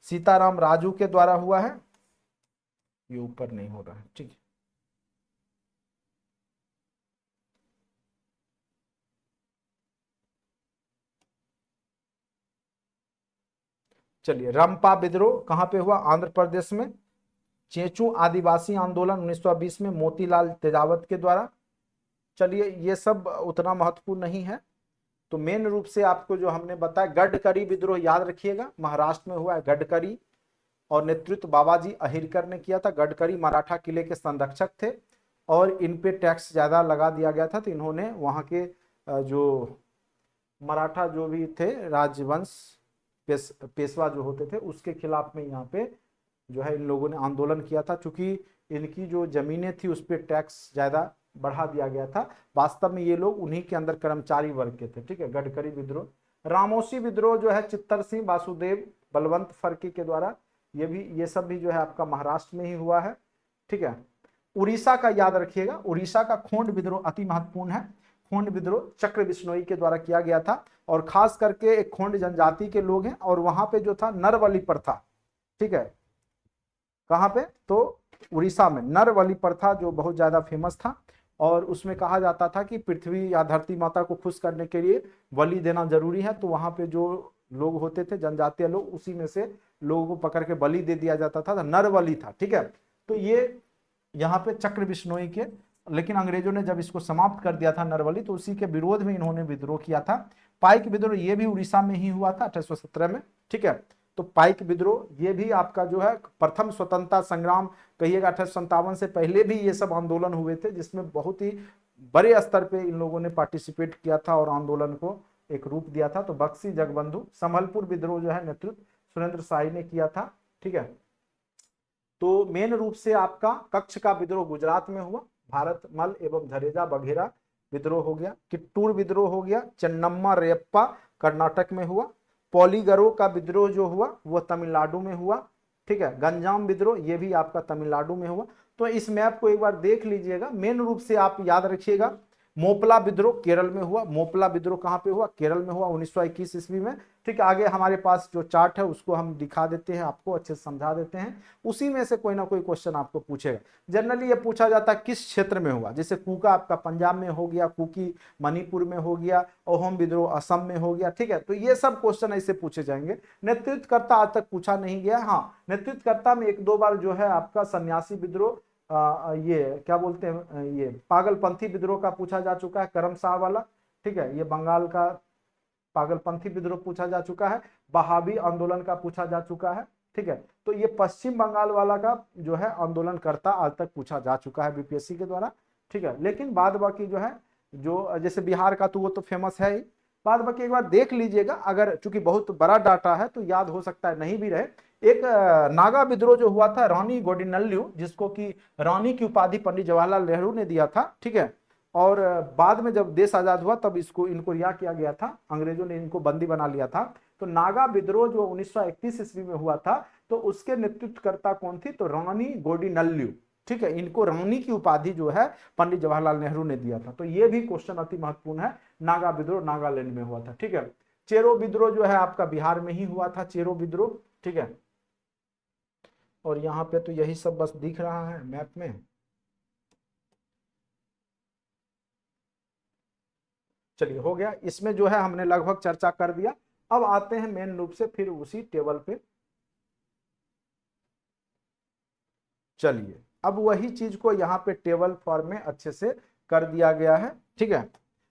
सीताराम राजू के द्वारा हुआ है। ये ऊपर नहीं हो रहा है, ठीक है। चलिए, रंपा विद्रोह कहां पे हुआ, आंध्र प्रदेश में। चेचू आदिवासी आंदोलन 1920 में मोतीलाल तेजावत के द्वारा। चलिए ये सब उतना महत्वपूर्ण नहीं है। तो मेन रूप से आपको जो हमने बताया, गडकरी विद्रोह याद रखिएगा, महाराष्ट्र में हुआ है गडकरी, और नेतृत्व बाबाजी अहिरकर ने किया था। गडकरी मराठा किले के संरक्षक थे और इन पे टैक्स ज्यादा लगा दिया गया था, तो इन्होंने वहां के जो मराठा जो भी थे राजवंश पेशवा जो होते थे उसके खिलाफ में यहाँ पे जो है इन लोगों ने आंदोलन किया था, चूंकि इनकी जो जमीनें थी उस पर टैक्स ज्यादा बढ़ा दिया गया था। वास्तव में ये लोग उन्हीं के अंदर कर्मचारी वर्ग के थे, ठीक है। गडकरी विद्रोह। रामोसी विद्रोह जो है चित्तर सिंह, वासुदेव, बलवंत फर्की के द्वारा, ये सब भी जो है आपका महाराष्ट्र में ही हुआ है, ठीक है। उड़ीसा का याद रखिएगा, उड़ीसा का खोंड विद्रोह अति महत्वपूर्ण है। खोंड विद्रोह चक्र बिश्नोई के द्वारा किया गया था, और खास करके एक खोंड जनजाति के लोग हैं, और वहां पे जो था नरबलि प्रथा, ठीक है। कहां पे, तो उड़ीसा में नरबलि प्रथा जो बहुत ज्यादा फेमस था, और उसमें कहा जाता था कि पृथ्वी या धरती माता को खुश करने के लिए बलि देना जरूरी है। तो वहां पे जो लोग होते थे जनजातीय लोग, उसी में से लोगों को पकड़ के बलि दे दिया जाता था, नरबलि था, ठीक है। तो ये यहाँ पे चक्र बिश्नोई के, लेकिन अंग्रेजों ने जब इसको समाप्त कर दिया था नरबलि, तो उसी के विरोध में इन्होंने विद्रोह किया था। पाइक विद्रोह ये भी उड़ीसा में ही हुआ था 1817 में, ठीक है। तो पाइक विद्रोह ये भी आपका जो है प्रथम स्वतंत्रता संग्राम कहिएगा, 1857 से पहले भी ये सब आंदोलन हुए थे, जिसमें बहुत ही बड़े स्तर पे इन लोगों ने पार्टिसिपेट किया था और आंदोलन को एक रूप दिया था। तो बक्सी जगबंधु। संभलपुर विद्रोह जो है नेतृत्व सुरेंद्र शाही ने किया था, ठीक है। तो मेन रूप से आपका कच्छ का विद्रोह गुजरात में हुआ, भारत मल एवं झरेजा बघेरा विद्रोह हो गया। किट्टूर विद्रोह हो गया, चन्नम्मा रेप्पा कर्नाटक में हुआ। पॉलीगरो का विद्रोह जो हुआ वो तमिलनाडु में हुआ, ठीक है। गंजाम विद्रोह ये भी आपका तमिलनाडु में हुआ। तो इस मैप को एक बार देख लीजिएगा, मेन रूप से आप याद रखिएगा। मोपला विद्रोह केरल में हुआ। मोपला विद्रोह कहां पे हुआ, केरल में हुआ 1921 ईस्वी में, ठीक है। आगे हमारे पास जो चार्ट है उसको हम दिखा देते हैं, आपको अच्छे से समझा देते हैं, उसी में से कोई ना कोई क्वेश्चन आपको पूछेगा। जनरली ये पूछा जाता है किस क्षेत्र में हुआ, जैसे कुका आपका पंजाब में हो गया, कुकी मणिपुर में हो गया, अहोम विद्रोह असम में हो गया, ठीक है। तो ये सब क्वेश्चन ऐसे पूछे जाएंगे। नेतृत्वकर्ता आज तक पूछा नहीं गया। हाँ, नेतृत्वकर्ता में एक दो बार जो है आपका सन्यासी विद्रोह, ये क्या बोलते हैं, ये पागलपंथी विद्रोह का पूछा जा चुका है, करम शाह वाला, ठीक है। ये बंगाल का पागलपंथी विद्रोह पूछा जा चुका है। बहावी आंदोलन का पूछा जा चुका है, ठीक है। तो ये पश्चिम बंगाल वाला का जो है आंदोलनकर्ता आज तक पूछा जा चुका है बीपीएससी के द्वारा, ठीक है। लेकिन बाद बाकी जो है, जो जैसे बिहार का तो वो तो फेमस है ही, बाद बाकी एक बार देख लीजिएगा, अगर चूंकि बहुत बड़ा डाटा है तो याद हो सकता है नहीं भी रहे। एक नागा विद्रोह जो हुआ था रानी गोडिनल्लू, जिसको कि रानी की उपाधि पंडित जवाहरलाल नेहरू ने दिया था, ठीक है। और बाद में जब देश आजाद हुआ तब इनको रिहा किया गया था, अंग्रेजों ने इनको बंदी बना लिया था। तो नागा विद्रोह जो 1931 ईस्वी में हुआ था, तो उसके नेतृत्वकर्ता कौन थी, तो रानी गोडिनल्लू, ठीक है। इनको रानी की उपाधि जो है पंडित जवाहरलाल नेहरू ने दिया था। तो ये भी क्वेश्चन अति महत्वपूर्ण है। नागा विद्रोह नागालैंड में हुआ था, ठीक है। चेरो विद्रोह जो है आपका बिहार में ही हुआ था, चेरो विद्रोह, ठीक है। और यहाँ पे तो यही सब बस दिख रहा है मैप में। चलिए हो गया, इसमें जो है हमने लगभग चर्चा कर दिया। अब आते हैं मेन रूप से फिर उसी टेबल पे। चलिए अब वही चीज को यहाँ पे टेबल फॉर्म में अच्छे से कर दिया गया है, ठीक है।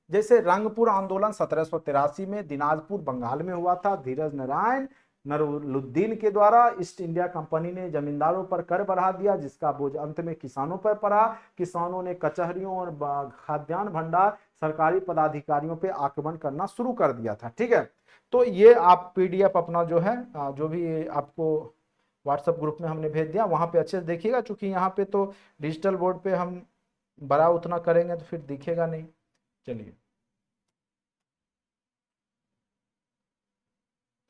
जैसे रंगपुर आंदोलन 1783 में दिनाजपुर बंगाल में हुआ था। धीरज नारायण नरूलुद्दीन के द्वारा ईस्ट इंडिया कंपनी ने जमींदारों पर कर बढ़ा दिया, जिसका बोझ अंत में किसानों पर पड़ा। किसानों ने कचहरियों और खाद्यान्न भंडार सरकारी पदाधिकारियों पे आक्रमण करना शुरू कर दिया था, ठीक है। तो ये आप पीडीएफ अपना जो है जो भी आपको व्हाट्सएप ग्रुप में हमने भेज दिया, वहां पे अच्छे से देखिएगा, क्योंकि यहाँ पे तो डिजिटल बोर्ड पे हम बड़ा उतना करेंगे तो फिर दिखेगा नहीं। चलिए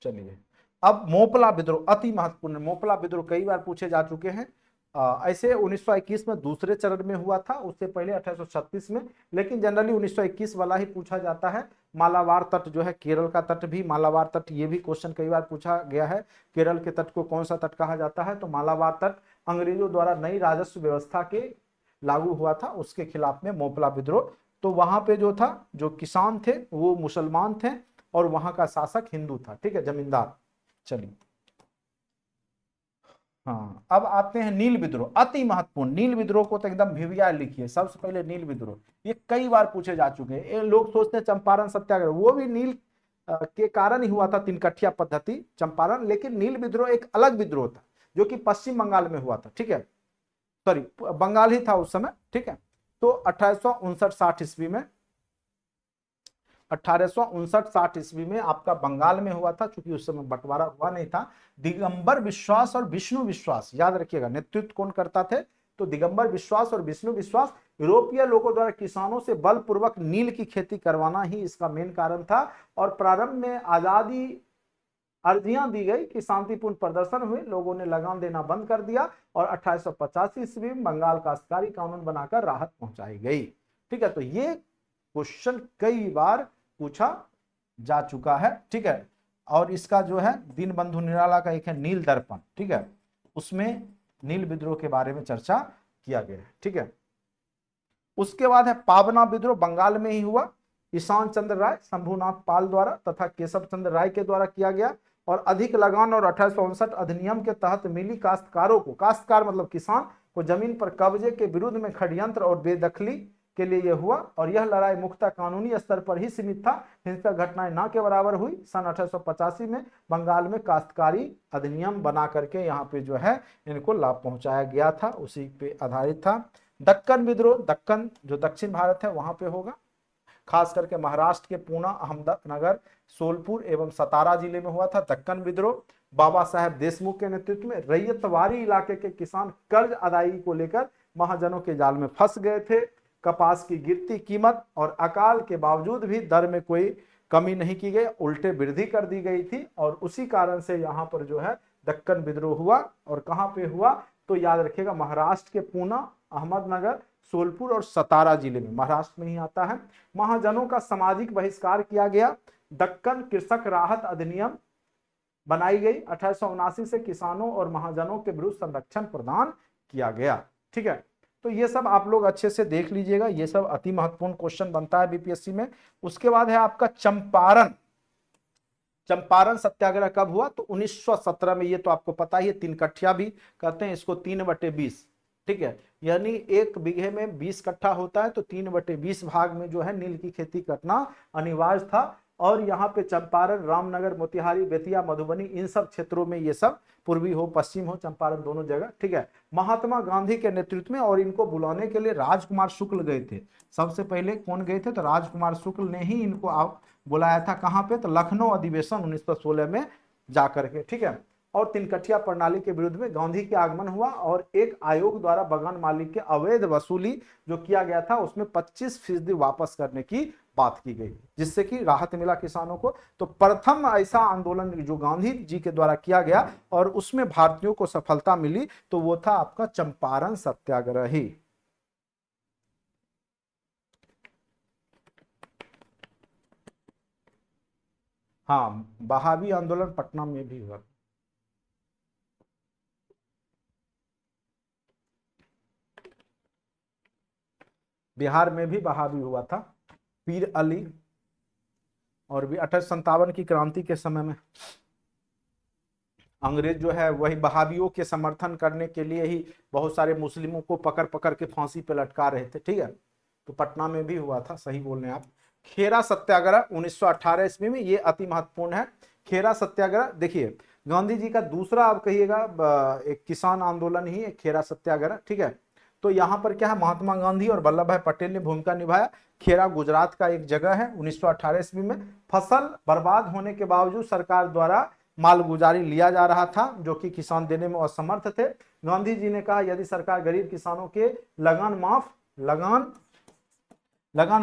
चलिए, अब मोपला विद्रोह अति महत्वपूर्ण। मोपला विद्रोह कई बार पूछे जा चुके हैं। ऐसे 1921 में दूसरे चरण में हुआ था, उससे पहले 1836 में, लेकिन जनरली 1921 वाला ही पूछा जाता है। मालाबार तट जो है, केरल का तट भी मालाबार तट, ये भी क्वेश्चन कई बार पूछा गया है। केरल के तट को कौन सा तट कहा जाता है, तो मालाबार तट। अंग्रेजों द्वारा नई राजस्व व्यवस्था के लागू हुआ था, उसके खिलाफ में मोपला विद्रोह। तो वहां पे जो था, जो किसान थे वो मुसलमान थे और वहां का शासक हिंदू था, ठीक है, जमींदार। चलिए हाँ, अब आते हैं नील विद्रोह, अति महत्वपूर्ण। नील विद्रोह को तो एकदम भिविया लिखिए, सबसे पहले नील विद्रोह। ये कई बार पूछे जा चुके हैं। ये लोग सोचते हैं चंपारण सत्याग्रह, वो भी नील के कारण ही हुआ था, तीनकठिया पद्धति चंपारण। लेकिन नील विद्रोह एक अलग विद्रोह था, जो कि पश्चिम बंगाल में हुआ था, ठीक है। सॉरी, बंगाल ही था उस समय, ठीक है। तो 1859-60 ईस्वी में, 1859-60 ईस्वी में आपका बंगाल में हुआ था, क्योंकि उस समय बंटवारा हुआ नहीं था। दिगंबर विश्वास और विष्णु विश्वास, याद रखिएगा, नेतृत्व कौन करता थे, तो दिगंबर विश्वास और विष्णु विश्वास। यूरोपीय लोगों द्वारा किसानों से बलपूर्वक नील की खेती करवाना ही इसका मेन कारण था। और प्रारंभ में आजादी अर्जियां दी गई कि शांतिपूर्ण प्रदर्शन हुए, लोगों ने लगान देना बंद कर दिया और 1885 ईस्वी में बंगाल काश्तकारी कानून बनाकर राहत पहुंचाई गई, ठीक है। तो ये क्वेश्चन कई बार पूछा जा चुका है, ठीक है। और इसका जो है दीनबंधु निराला का एक है नील दर्पण, ठीक है, उसमें नील विद्रोह के बारे में चर्चा किया गया है, ठीक है। उसके बाद है पावना विद्रोह, बंगाल में ही हुआ। ईशान चंद्र राय, शंभुनाथ पाल द्वारा तथा केशव चंद्र राय के द्वारा किया गया। और अधिक लगान और 1859 अधिनियम के तहत मिली काश्तकारों को, काश्तकार मतलब किसान को, जमीन पर कब्जे के विरुद्ध में षड्यंत्र और बेदखली के लिए यह हुआ। और यह लड़ाई मुख्यतः कानूनी स्तर पर ही सीमित था, हिंसक घटनाएं ना के बराबर हुई। सन 1885 में बंगाल में काश्तकारी अधिनियम बना करके यहाँ पे जो है इनको लाभ पहुंचाया गया था, उसी पे आधारित था। दक्कन विद्रोह, दक्कन जो दक्षिण भारत है वहां पे होगा, खास करके महाराष्ट्र के पूना, अहमदनगर, सोलपुर एवं सतारा जिले में हुआ था दक्कन विद्रोह। बाबा साहेब देशमुख के नेतृत्व में रैयतवाड़ी इलाके के किसान कर्ज अदायगी को लेकर महाजनों के जाल में फंस गए थे। कपास की गिरती कीमत और अकाल के बावजूद भी दर में कोई कमी नहीं की गई, उल्टे वृद्धि कर दी गई थी। और उसी कारण से यहाँ पर जो है दक्कन विद्रोह हुआ। और कहाँ पे हुआ, तो याद रखिएगा महाराष्ट्र के पूना, अहमदनगर, सोलपुर और सतारा जिले में, महाराष्ट्र में ही आता है। महाजनों का सामाजिक बहिष्कार किया गया। दक्कन कृषक राहत अधिनियम बनाई गई। 1879 से किसानों और महाजनों के विरुद्ध संरक्षण प्रदान किया गया, ठीक है। तो ये सब आप लोग अच्छे से देख लीजिएगा, ये सब अति महत्वपूर्ण क्वेश्चन बनता है बीपीएससी में। उसके बाद है आपका चंपारण। चंपारण सत्याग्रह कब हुआ, तो 1917 में। ये तो आपको पता ही है, तीनकठिया भी कहते हैं इसको, 3/20, ठीक है। यानी 1 बीघे में 20 कट्ठा होता है, तो 3/20 भाग में जो है नील की खेती करना अनिवार्य था। और यहाँ पे चंपारण, रामनगर, मोतिहारी, बेतिया, मधुबनी, इन सब क्षेत्रों में ये सब, पूर्वी हो पश्चिम हो, चंपारण दोनों जगह, ठीक है, महात्मा गांधी के नेतृत्व में। और इनको बुलाने के लिए राजकुमार शुक्ल गए थे। सबसे पहले कौन गए थे? तो राजकुमार शुक्ल ने ही इनको बुलाया था। कहाँ पे? तो लखनऊ अधिवेशन 1916 में जाकर के, ठीक है। और तिनकठिया प्रणाली के विरुद्ध में गांधी के आगमन हुआ और एक आयोग द्वारा बगान मालिक के अवैध वसूली जो किया गया था उसमें 25% वापस करने की बात की गई, जिससे कि राहत मिला किसानों को। तो प्रथम ऐसा आंदोलन जो गांधी जी के द्वारा किया गया और उसमें भारतीयों को सफलता मिली, तो वो था आपका चंपारण सत्याग्रह ही। हाँ, बहावी आंदोलन पटना में भी हुआ। बिहार में भी बहावी हुआ था, पीर अली। और भी 1857 की क्रांति के समय में अंग्रेज जो है वही बहावियों के समर्थन करने के लिए ही बहुत सारे मुस्लिमों को पकड़ पकड़ के फांसी पे लटका रहे थे, ठीक है। तो पटना में भी हुआ था, सही बोल रहे हैं आप। खेरा सत्याग्रह 1918 ईस्वी में, ये अति महत्वपूर्ण है। खेरा सत्याग्रह देखिए, गांधी जी का दूसरा, आप कहिएगा, एक किसान आंदोलन ही एक खेरा सत्याग्रह, ठीक है। तो यहाँ पर क्या है, महात्मा गांधी और वल्लभ भाई पटेल ने भूमिका निभाया। खेरा गुजरात का एक जगह है। 1918 ईस्वी में फसल बर्बाद होने के बावजूद सरकार द्वारा मालगुजारी लिया जा रहा था, जो कि किसान देने में असमर्थ थे। गांधी जी ने कहा यदि सरकार गरीब किसानों के लगान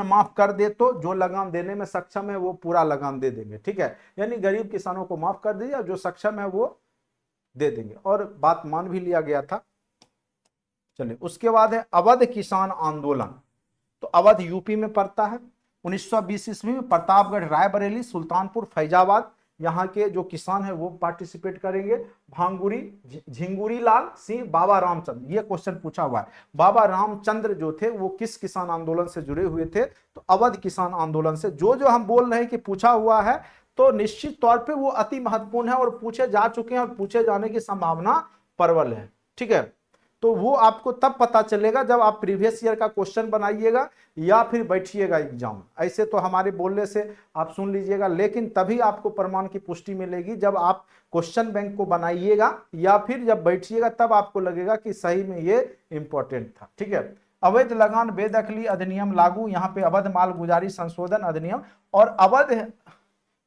माफ कर दे तो जो लगान देने में सक्षम है वो पूरा लगान दे देंगे, ठीक है। यानी गरीब किसानों को माफ कर दीजिए, जो सक्षम है वो दे देंगे, और बात मान भी लिया गया था। चलिए, उसके बाद है अवध किसान आंदोलन। तो अवध यूपी में पड़ता है। 1920 ईस्वी में प्रतापगढ़, रायबरेली, सुल्तानपुर, फैजाबाद, यहाँ के जो किसान है वो पार्टिसिपेट करेंगे। भांगुरी, झिंगुरी लाल सिंह, बाबा रामचंद्र, ये क्वेश्चन पूछा हुआ है। बाबा रामचंद्र जो थे वो किस किसान आंदोलन से जुड़े हुए थे? तो अवध किसान आंदोलन से। जो जो हम बोल रहे हैं कि पूछा हुआ है, तो निश्चित तौर पे वो अति महत्वपूर्ण है और पूछे जा चुके हैं और पूछे जाने की संभावना प्रबल है, ठीक है। तो वो आपको तब पता चलेगा जब आप प्रीवियस ईयर का क्वेश्चन बनाइएगा या फिर बैठिएगा एग्जाम। ऐसे तो हमारे बोलने से आप सुन लीजिएगा, लेकिन तभी आपको प्रमाण की पुष्टि मिलेगी जब आप क्वेश्चन बैंक को बनाइएगा या फिर जब बैठिएगा, तब आपको लगेगा कि सही में ये इंपॉर्टेंट था, ठीक है। अवैध लगान बेदखली अधिनियम लागू, यहाँ पे अवैध माल गुजारी संशोधन अधिनियम, और अवध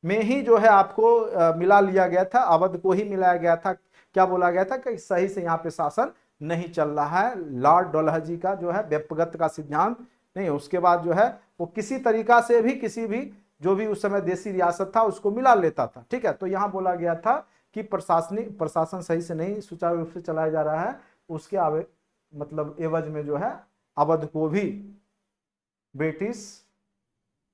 में ही जो है आपको मिला लिया गया था, अवध को ही मिलाया गया था। क्या बोला गया था कि सही से यहाँ पे शासन नहीं चल रहा है। लॉर्ड डलहौजी का जो है व्यपगत का सिद्धांत नहीं, उसके बाद जो है वो किसी तरीका से भी किसी भी जो भी उस समय देसी रियासत था उसको मिला लेता था, ठीक है। तो यहाँ बोला गया था कि प्रशासन सही से नहीं सुचारू रूप से चलाया जा रहा है, उसके मतलब एवज में जो है अवध को भी ब्रिटिश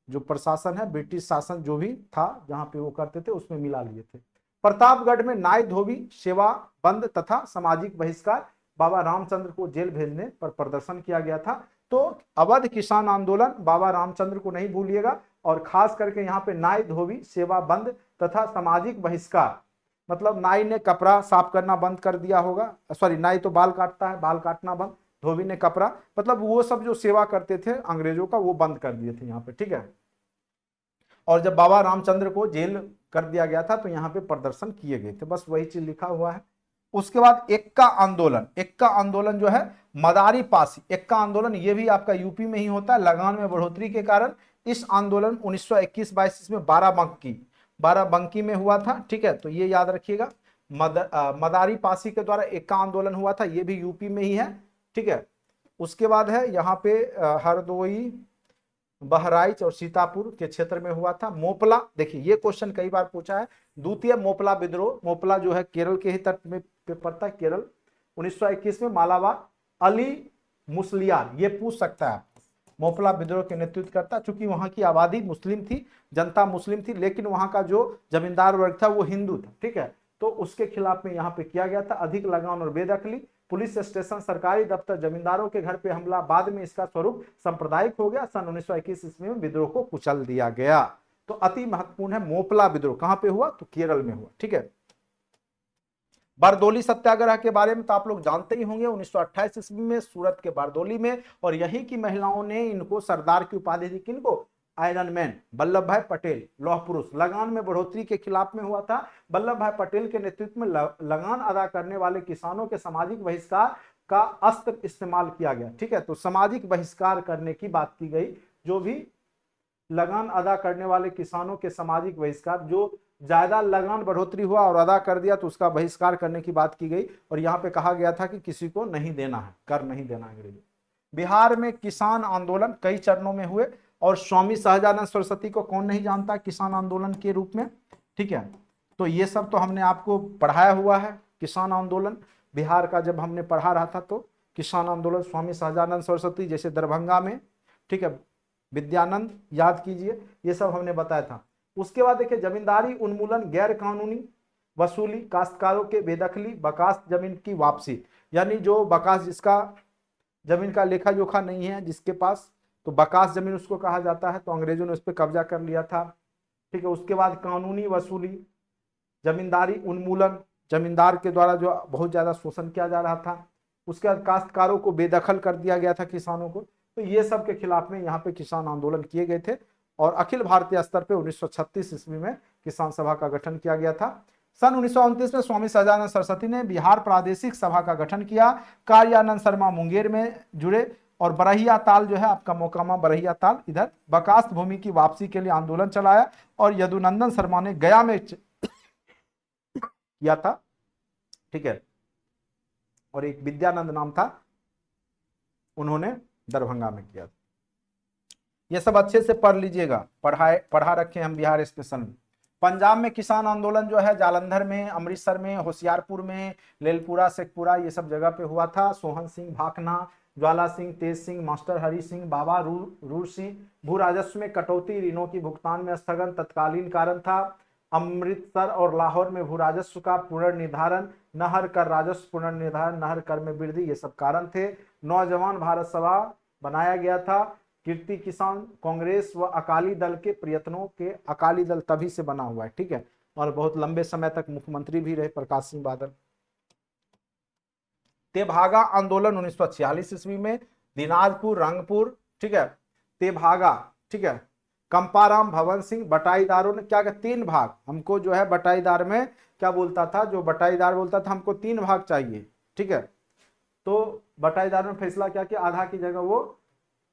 जो प्रशासन है, ब्रिटिश शासन जो भी था जहां पे वो करते थे उसमें मिला लिए थे। प्रतापगढ़ में नाय धोबी सेवा बंद तथा सामाजिक बहिष्कार, बाबा रामचंद्र को जेल भेजने पर प्रदर्शन किया गया था। तो अवध किसान आंदोलन, बाबा रामचंद्र को नहीं भूलिएगा, और खास करके यहाँ पे नाय धोबी सेवा बंद तथा सामाजिक बहिष्कार, मतलब नाई ने कपड़ा साफ करना बंद कर दिया होगा, सॉरी, नाई तो बाल काटता है, बाल काटना बंद, धोबी ने कपड़ा, मतलब वो सब जो सेवा करते थे अंग्रेजों का वो बंद कर दिए थे यहाँ पे, ठीक है। और जब बाबा रामचंद्र को जेल कर दिया गया था तो यहाँ पे प्रदर्शन किए गए थे, बस वही चीज लिखा हुआ है। उसके बाद एक्का आंदोलन जो है मदारी पासी, एक्का आंदोलन ये भी आपका यूपी में ही होता है। लगान में बढ़ोतरी के कारण इस आंदोलन 1921-22 में बाराबंकी में हुआ था, ठीक है। तो ये याद रखिएगा, मदारी पासी के द्वारा एक्का आंदोलन हुआ था, ये भी यूपी में ही है, ठीक है। उसके बाद है यहाँ पे हरदोई, बहराइच और सीतापुर के क्षेत्र में हुआ था। मोपला, देखिए ये क्वेश्चन कई बार पूछा है, द्वितीय मोपला विद्रोह, मोपला जो है केरल के ही तट में पड़ता है, केरल। 1921 में मालाबार, अली मुसलियार, ये पूछ सकता है, मोपला विद्रोह के नेतृत्व करता, चूंकि वहां की आबादी मुस्लिम थी, जनता मुस्लिम थी, लेकिन वहां का जो जमींदार वर्ग था वो हिंदू था, ठीक है। तो उसके खिलाफ में यहाँ पे किया गया था। अधिक लगान और बेदखली, पुलिस स्टेशन, सरकारी दफ्तर, जमींदारों के घर पे हमला, बाद में इसका स्वरूप सांप्रदायिक हो गया। सन 1921 ईस्वी में विद्रोह को कुचल दिया गया। तो अति महत्वपूर्ण है मोपला विद्रोह, कहां पे हुआ? तो केरल में हुआ, ठीक है। बारदोली सत्याग्रह के बारे में तो आप लोग जानते ही होंगे, 1928 ईस्वी में सूरत के बारदोली में, और यहीं की महिलाओं ने इनको सरदार की उपाधि दी, किनको? आयरन मैन वल्लभ भाई पटेल, लौह पुरुष। लगान में बढ़ोतरी के खिलाफ में हुआ था। वल्लभ भाई पटेल के नेतृत्व में लगान अदा करने वाले किसानों के सामाजिक बहिष्कार का अस्त्र इस्तेमाल किया गया। ठीक है, तो सामाजिक बहिष्कार करने की बात की गई। जो भी लगान अदा करने वाले किसानों के सामाजिक बहिष्कार, जो ज्यादा लगान बढ़ोतरी हुआ और अदा कर दिया तो उसका बहिष्कार करने की बात की गई। और यहाँ पे कहा गया था कि किसी को नहीं देना है, कर नहीं देना अंग्रेजी। बिहार में किसान आंदोलन कई चरणों में हुए और स्वामी सहजानंद सरस्वती को कौन नहीं जानता किसान आंदोलन के रूप में। ठीक है, तो ये सब तो हमने आपको पढ़ाया हुआ है। किसान आंदोलन बिहार का जब हमने पढ़ा रहा था तो किसान आंदोलन स्वामी सहजानंद सरस्वती जैसे दरभंगा में, ठीक है, विद्यानंद याद कीजिए, ये सब हमने बताया था। उसके बाद देखिए जमींदारी उन्मूलन, गैर कानूनी वसूली, काश्तकारों के बेदखली, बकास जमीन की वापसी। यानी जो बकास, जिसका जमीन का लेखा जोखा नहीं है जिसके पास, तो बकास जमीन उसको कहा जाता है। तो अंग्रेजों ने उस पर कब्जा कर लिया था। ठीक है, उसके बाद कानूनी वसूली, जमींदारी उन्मूलन, जमींदार के द्वारा जो बहुत ज्यादा शोषण किया जा रहा था। उसके बाद काश्तकारों को बेदखल कर दिया गया था, किसानों को। तो ये सब के खिलाफ में यहाँ पे किसान आंदोलन किए गए थे। और अखिल भारतीय स्तर पे 1936 ईस्वी में किसान सभा का गठन किया गया था। सन 1929 में स्वामी सहजानंद सरस्वती ने बिहार प्रादेशिक सभा का गठन किया। कार्यानंद शर्मा मुंगेर में जुड़े और बरहिया ताल जो है आपका मोकामा बरहिया ताल, इधर बकास भूमि की वापसी के लिए आंदोलन चलाया। और यदुनंदन शर्मा ने गया में किया था। ठीक है, और एक विद्यानंद नाम था, उन्होंने दरभंगा में किया था। ये सब अच्छे से पढ़ लीजिएगा, पढ़ा रखे हम बिहार स्पेशल में। पंजाब में किसान आंदोलन जो है जालंधर में, अमृतसर में, होशियारपुर में, लेलपुरा, शेखपुरा, ये सब जगह पे हुआ था। सोहन सिंह भाखना, ज्वाला सिंह, तेज सिंह, मास्टर हरि सिंह, बाबा रूर सिंह। भू राजस्व में कटौती, ऋणों की भुगतान में स्थगन तत्कालीन कारण था। अमृतसर और लाहौर में भू राजस्व का पुनर्निर्धारण, नहर कर राजस्व पुनर्निर्धारण, नहर कर में वृद्धि, ये सब कारण थे। नौजवान भारत सभा बनाया गया था। कीर्ति किसान कांग्रेस व अकाली दल के प्रयत्नों के, अकाली दल तभी से बना हुआ है। ठीक है, और बहुत लंबे समय तक मुख्यमंत्री भी रहे प्रकाश सिंह बादल। तेभागा आंदोलन 1946 ईस्वी में, दिनाजपुर, रंगपुर, ठीक है, तेभागा, ठीक है, कंपाराम, भवन सिंह, बटाईदारों ने क्या किया, 3 भाग। हमको जो है बटाईदार में क्या बोलता था, जो बटाईदार बोलता था हमको 3 भाग चाहिए। ठीक है, तो बटाईदार ने फैसला क्या किया, आधा की जगह वो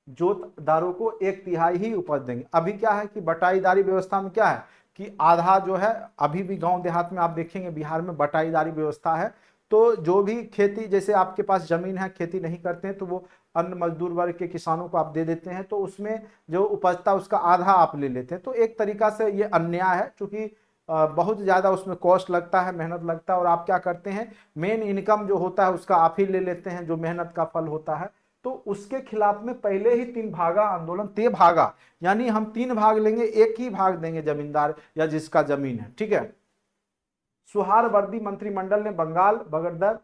जोतदारों को 1/3 ही उपज देंगे। अभी क्या है कि बटाईदारी व्यवस्था में क्या है कि आधा जो है, अभी भी गांव देहात में आप देखेंगे बिहार में बटाईदारी व्यवस्था है। तो जो भी खेती, जैसे आपके पास जमीन है, खेती नहीं करते हैं, तो वो अन्य मजदूर वर्ग के किसानों को आप दे देते हैं। तो उसमें जो उपजता है उसका आधा आप ले लेते हैं। तो एक तरीका से ये अन्याय है, क्योंकि बहुत ज्यादा उसमें कॉस्ट लगता है, मेहनत लगता है, और आप क्या करते हैं, मेन इनकम जो होता है उसका आप ही ले लेते हैं, जो मेहनत का फल होता है। तो उसके खिलाफ में पहले ही 3 भागा आंदोलन, तेभागा, यानी हम 3 भाग लेंगे, 1 ही भाग देंगे जमींदार या जिसका जमीन है। ठीक है, सुहारवर्दी मंत्रिमंडल ने बंगाल बगड़दर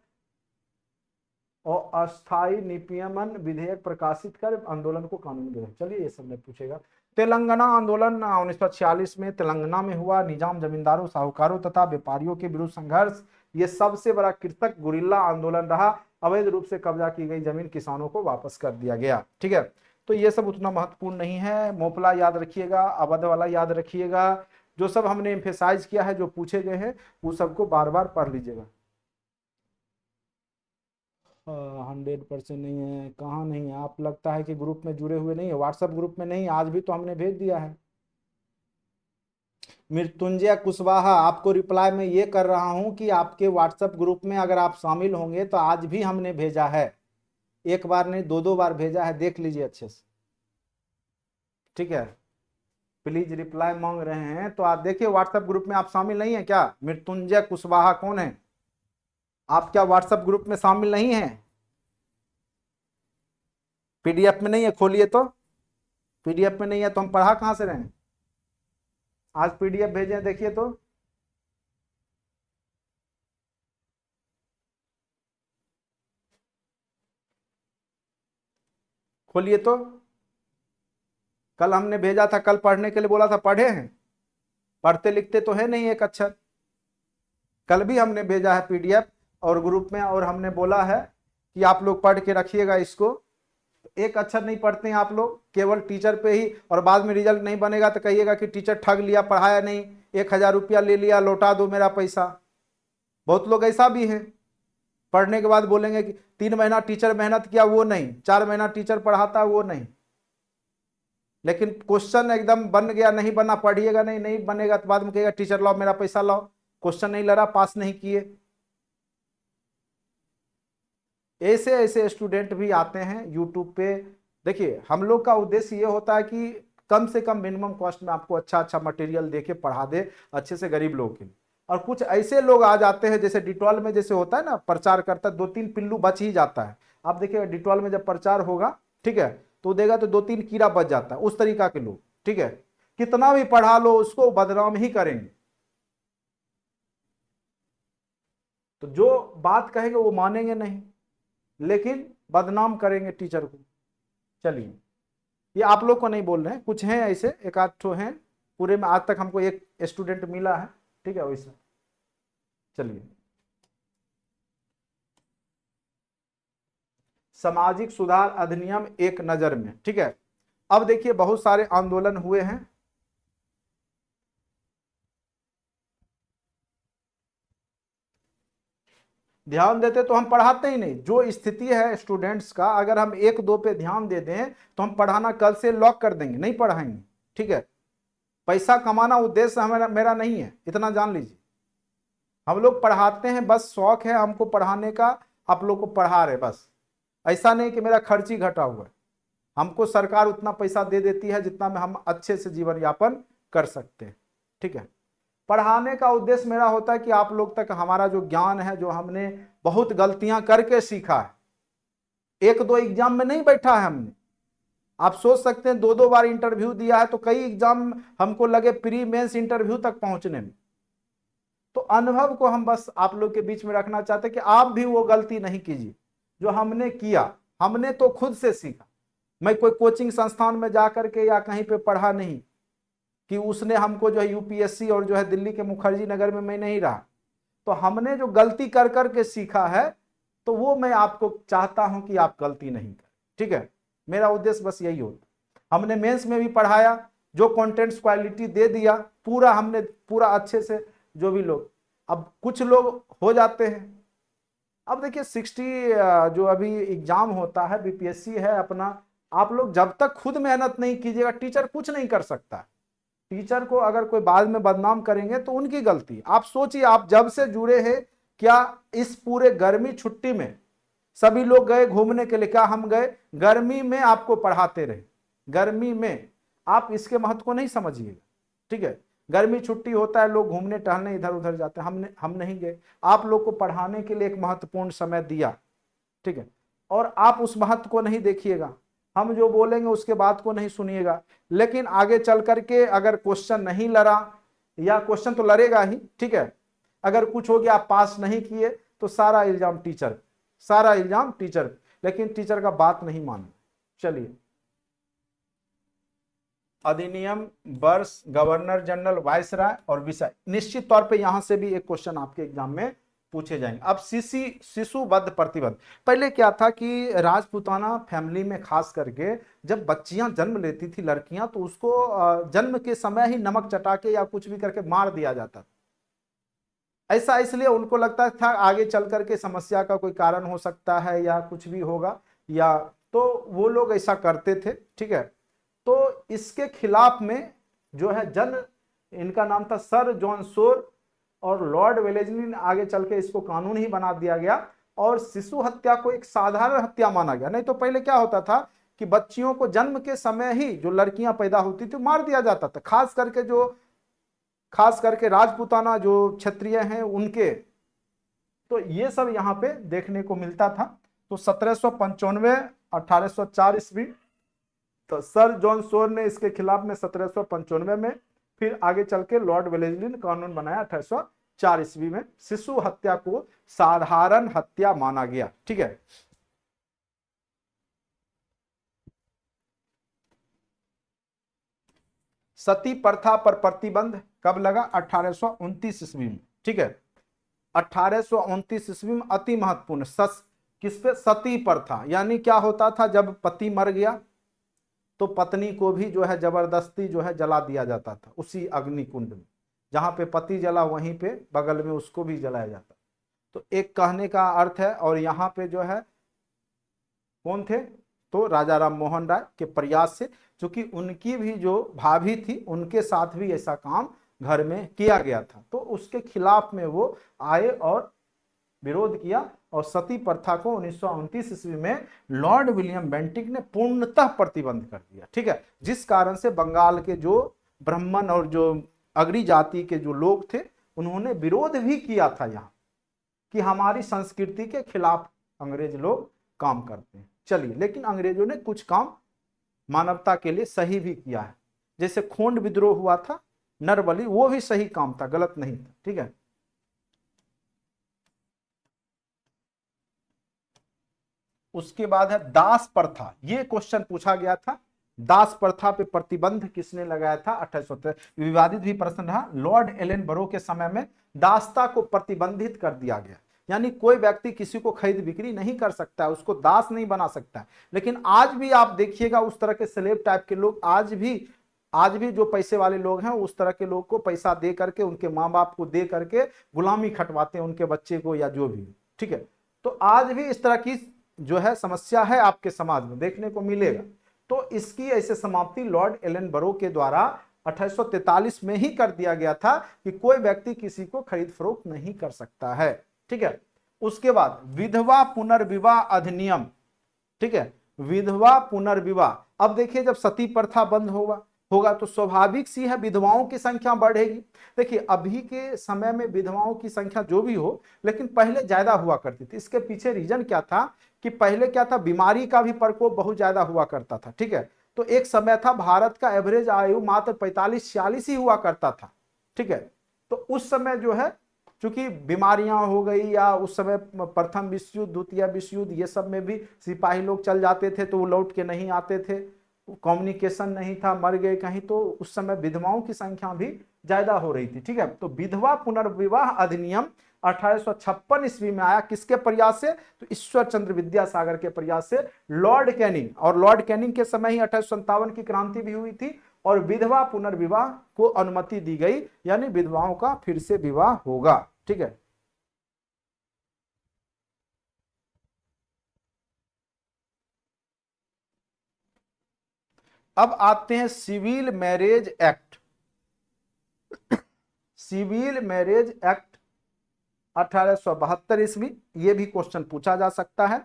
और अस्थायी नियमन विधेयक प्रकाशित कर आंदोलन को कानूनी बनाया। चलिए ये सब नहीं पूछेगा। तेलंगाना आंदोलन 1946 में तेलंगाना में हुआ। निजाम जमींदारों, साहूकारों तथा व्यापारियों के विरुद्ध संघर्ष, ये सबसे बड़ा कृतक गुरिल्ला आंदोलन रहा। अवैध रूप से कब्जा की गई जमीन किसानों को वापस कर दिया गया। ठीक है, तो ये सब उतना महत्वपूर्ण नहीं है। मोपला याद रखिएगा, अवध वाला याद रखिएगा। जो सब हमने एम्फेसाइज किया है, जो पूछे गए हैं, वो सबको बार बार पढ़ लीजिएगा। 100% नहीं है, कहाँ नहीं है? आप लगता है कि ग्रुप में जुड़े हुए नहीं है, व्हाट्सएप ग्रुप में नहीं, आज भी तो हमने भेज दिया है। मृत्युंजय कुशवाहा, आपको रिप्लाई में ये कर रहा हूं कि आपके व्हाट्सएप ग्रुप में अगर आप शामिल होंगे तो आज भी हमने भेजा है, 1 बार नहीं 2 बार भेजा है, देख लीजिए अच्छे से। ठीक है, प्लीज रिप्लाई मांग रहे हैं तो आप देखिए व्हाट्सएप ग्रुप में आप शामिल नहीं है क्या? मृत्युंजय कुशवाहा कौन है? आप क्या व्हाट्सएप ग्रुप में शामिल नहीं है? पीडीएफ में नहीं है, खोलिए तो। पीडीएफ में नहीं है तो हम पढ़ा कहां से रहे हैं? आज पीडीएफ भेजे, देखिए तो। खोलिए तो, कल हमने भेजा था, कल पढ़ने के लिए बोला था, पढ़े हैं? पढ़ते लिखते तो है नहीं एक अक्षर। कल भी हमने भेजा है पीडीएफ और ग्रुप में, और हमने बोला है कि आप लोग पढ़ के रखिएगा इसको। एक अक्षर नहीं पढ़ते हैं आप लोग, केवल टीचर पे ही, और बाद में रिजल्ट नहीं बनेगा तो कहिएगा कि टीचर ठग लिया, पढ़ाया नहीं, 1,000 रुपया ले लिया, लौटा दो मेरा पैसा। बहुत लोग ऐसा भी है, पढ़ने के बाद बोलेंगे कि 3 महीना टीचर मेहनत किया, वो नहीं, 4 महीना टीचर पढ़ाता है, वो नहीं। लेकिन क्वेश्चन एकदम बन गया, नहीं बना, पढ़िएगा नहीं, नहीं बनेगा तो बाद में कहेगा टीचर लाओ मेरा पैसा लाओ, क्वेश्चन नहीं लड़ा, पास नहीं किए। ऐसे ऐसे स्टूडेंट भी आते हैं यूट्यूब पे। देखिए हम लोग का उद्देश्य ये होता है कि कम से कम मिनिमम कॉस्ट में आपको अच्छा अच्छा मटेरियल दे के पढ़ा दे अच्छे से गरीब लोगों के लिए। और कुछ ऐसे लोग आ जाते हैं, जैसे डिटॉल में जैसे होता है ना, प्रचार करता है, 2-3 पिल्लू बच ही जाता है। आप देखिएगा डिटॉल में जब प्रचार होगा, ठीक है, तो देगा तो 2-3 कीड़ा बच जाता है, उस तरीका के लोग, ठीक है। कितना भी पढ़ा लो उसको बदनाम ही करेंगे। तो जो बात कहेंगे वो मानेंगे नहीं, लेकिन बदनाम करेंगे टीचर को। चलिए, ये आप लोग को नहीं बोल रहे हैं, कुछ हैं ऐसे, एक आध ठो हैं, पूरे में आज तक हमको एक स्टूडेंट मिला है, ठीक है वैसे। चलिए, सामाजिक सुधार अधिनियम एक नजर में, ठीक है। अब देखिए बहुत सारे आंदोलन हुए हैं। ध्यान देते तो हम पढ़ाते ही नहीं। जो स्थिति है स्टूडेंट्स का, अगर हम 1-2 पे ध्यान दे दें तो हम पढ़ाना कल से लॉक कर देंगे, नहीं पढ़ाएंगे, ठीक है। पैसा कमाना उद्देश्य हमारा मेरा नहीं है, इतना जान लीजिए। हम लोग पढ़ाते हैं, बस शौक है हमको पढ़ाने का, आप लोग को पढ़ा रहे बस। ऐसा नहीं कि मेरा खर्च ही घटा हुआ है। हमको सरकार उतना पैसा दे देती है जितना में हम अच्छे से जीवन यापन कर सकते हैं, ठीक है। पढ़ाने का उद्देश्य मेरा होता है कि आप लोग तक हमारा जो ज्ञान है, जो हमने बहुत गलतियां करके सीखा है, 1-2 एग्जाम में नहीं बैठा है हमने। आप सोच सकते हैं 2-2 बार इंटरव्यू दिया है, तो कई एग्जाम हमको लगे प्री मेंस इंटरव्यू तक पहुंचने में। तो अनुभव को हम बस आप लोग के बीच में रखना चाहते हैं कि आप भी वो गलती नहीं कीजिए जो हमने किया। हमने तो खुद से सीखा। मैं कोई कोचिंग संस्थान में जा करके या कहीं पे पढ़ा नहीं कि उसने हमको जो है यूपीएससी और जो है दिल्ली के मुखर्जी नगर में मैं नहीं रहा। तो हमने जो गलती कर करके सीखा है, तो वो मैं आपको चाहता हूं कि आप गलती नहीं करें, ठीक है। मेरा उद्देश्य बस यही होता। हमने मेंस में भी पढ़ाया, जो कंटेंट्स क्वालिटी दे दिया पूरा, हमने पूरा अच्छे से, जो भी लोग, अब कुछ लोग हो जाते हैं। अब देखिए 60 जो अभी एग्जाम होता है, बीपीएससी है अपना, आप लोग जब तक खुद मेहनत नहीं कीजिएगा टीचर कुछ नहीं कर सकता। टीचर को अगर कोई बाद में बदनाम करेंगे तो उनकी गलती। आप सोचिए, आप जब से जुड़े हैं, क्या इस पूरे गर्मी छुट्टी में सभी लोग गए घूमने के लिए? क्या हम गए? गर्मी में आपको पढ़ाते रहे, गर्मी में आप इसके महत्व को नहीं समझिएगा, ठीक है। गर्मी छुट्टी होता है, लोग घूमने टहलने इधर उधर जाते हैं, हम नहीं गए। आप लोग को पढ़ाने के लिए एक महत्वपूर्ण समय दिया, ठीक है, और आप उस महत्व को नहीं देखिएगा। हम जो बोलेंगे उसके बात को नहीं सुनिएगा। लेकिन आगे चल करके अगर क्वेश्चन नहीं लड़ा, या क्वेश्चन तो लड़ेगा ही, ठीक है, अगर कुछ हो गया आप पास नहीं किए तो सारा इल्जाम टीचर, सारा इल्जाम टीचर। लेकिन टीचर का बात नहीं मानना। चलिए, अधिनियम, वर्ष, गवर्नर जनरल, वायसराय और विषय। निश्चित तौर पे यहां से भी एक क्वेश्चन आपके एग्जाम में पूछे जाएंगे। अब शिशु वध प्रतिबंध। पहले क्या था कि राजपूताना फैमिली में खास करके जब बच्चियां जन्म लेती थी लड़कियां, तो उसको जन्म के समय ही नमक चटा के या कुछ भी करके मार दिया जाता। ऐसा इसलिए उनको लगता था आगे चल करके समस्या का कोई कारण हो सकता है या कुछ भी होगा, या तो वो लोग ऐसा करते थे, ठीक है। तो इसके खिलाफ में जो है इनका नाम था सर जॉन शोर और लॉर्ड वेलेस्ली ने आगे चल के इसको कानून ही बना दिया गया, और शिशु हत्या को एक साधारण हत्या माना गया। नहीं तो पहले क्या होता था कि बच्चियों को जन्म के समय ही जो लड़कियां पैदा होती थी मार दिया जाता था, खास करके राजपूताना जो क्षत्रिय हैं उनके। तो ये सब यहाँ पे देखने को मिलता था। तो 1795 1804 ईस्वी, तो सर जॉन शोर ने इसके खिलाफ में 1795 में, फिर आगे चल के लॉर्ड वेलेस्ली ने कानून बनाया 1804 ईस्वी में। शिशु हत्या को साधारण हत्या माना गया, ठीक है। सती प्रथा पर प्रतिबंध कब लगा? 1829 ईस्वी में, ठीक है। 1829 ईस्वी में, अति महत्वपूर्ण किस पे? सती प्रथा। यानी क्या होता था, जब पति मर गया तो पत्नी को भी जो है जबरदस्ती जो है जला दिया जाता था उसी अग्नि कुंड में, जहां पे पति जला वहीं पे बगल में उसको भी जलाया जाता। तो एक कहने का अर्थ है। और यहाँ पे जो है कौन थे? तो राजा राम मोहन राय के प्रयास से, क्योंकि उनकी भी जो भाभी थी उनके साथ भी ऐसा काम घर में किया गया था, तो उसके खिलाफ में वो आए और विरोध किया। और सती प्रथा को 1929 ईस्वी में लॉर्ड विलियम बेंटिक ने पूर्णतः प्रतिबंध कर दिया। ठीक है, जिस कारण से बंगाल के जो ब्राह्मण और जो अगरी जाति के जो लोग थे उन्होंने विरोध भी किया था यहाँ, कि हमारी संस्कृति के खिलाफ अंग्रेज लोग काम करते हैं। चलिए, लेकिन अंग्रेजों ने कुछ काम मानवता के लिए सही भी किया है। जैसे खोंड विद्रोह हुआ था, नरबली, वो भी सही काम था, गलत नहीं था। ठीक है, उसके बाद है दास प्रथा। ये क्वेश्चन पूछा गया था, दास प्रथा पे प्रतिबंध किसने लगाया था? 1813। विवादित भी प्रश्न रहा। लॉर्ड एलन बरो के समय में दासता को प्रतिबंधित कर दिया गया, यानी कोई व्यक्ति किसी को खरीद बिक्री नहीं कर सकता है, उसको दास नहीं बना सकता है। लेकिन आज भी आप देखिएगा उस तरह के स्लेव टाइप के लोग आज भी जो पैसे वाले लोग हैं उस तरह के लोग को पैसा दे करके, उनके माँ बाप को दे करके गुलामी खटवाते हैं उनके बच्चे को या जो भी। ठीक है, तो आज भी इस तरह की जो है समस्या है आपके समाज में देखने को मिलेगा। तो इसकी ऐसे समाप्ति लॉर्ड एलन बरो के द्वारा 1843 में ही कर दिया गया था कि कोई व्यक्ति किसी को खरीद फरोख्त नहीं कर सकता है। ठीक है, उसके बाद विधवा पुनर्विवाह अधिनियम। ठीक है, विधवा पुनर्विवाह। अब देखिए, जब सती प्रथा बंद होगा तो स्वाभाविक सी है विधवाओं की संख्या बढ़ेगी। देखिए, अभी के समय में विधवाओं की संख्या जो भी हो, लेकिन पहले ज्यादा हुआ करती थी। इसके पीछे रीजन क्या था कि पहले क्या था, बीमारी का भी प्रकोप बहुत ज्यादा हुआ करता था। ठीक है, तो एक समय था भारत का एवरेज आयु मात्र 45-46 ही हुआ करता था। ठीक है, तो उस समय जो है चूंकि बीमारियां हो गई, या उस समय प्रथम विश्व युद्ध, द्वितीय विश्व युद्ध, ये सब में भी सिपाही लोग चल जाते थे तो वो लौट के नहीं आते थे, कम्युनिकेशन नहीं था, मर गए कहीं, तो उस समय विधवाओं की संख्या भी ज्यादा हो रही थी। ठीक है, तो विधवा पुनर्विवाह अधिनियम 1856 ईस्वी में आया। किसके प्रयास से? तो ईश्वर चंद्र विद्यासागर के प्रयास से, लॉर्ड कैनिंग। और लॉर्ड कैनिंग के समय ही 1857 की क्रांति भी हुई थी और विधवा पुनर्विवाह को अनुमति दी गई, यानी विधवाओं का फिर से विवाह होगा। ठीक है, अब आते हैं civil marriage act. Civil marriage act 1872 ईस्वी। ये भी क्वेश्चन पूछा जा सकता है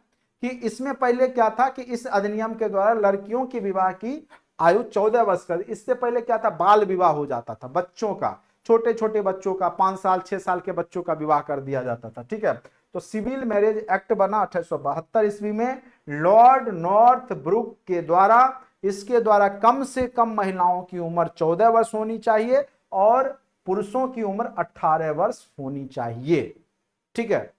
कि इसमें पहले क्या था कि इस अधिनियम के द्वारा लड़कियों के विवाह की आयु 14 वर्ष कर। इससे पहले क्या था, बाल विवाह हो जाता था, बच्चों का, छोटे छोटे बच्चों का, 5 साल 6 साल के बच्चों का विवाह कर दिया जाता था। ठीक है, तो सिविल मैरिज एक्ट बना 1872 ईस्वी में लॉर्ड नॉर्थ ब्रुक के द्वारा। इसके द्वारा कम से कम महिलाओं की उम्र 14 वर्ष होनी चाहिए और पुरुषों की उम्र 18 वर्ष होनी चाहिए। ठीक है,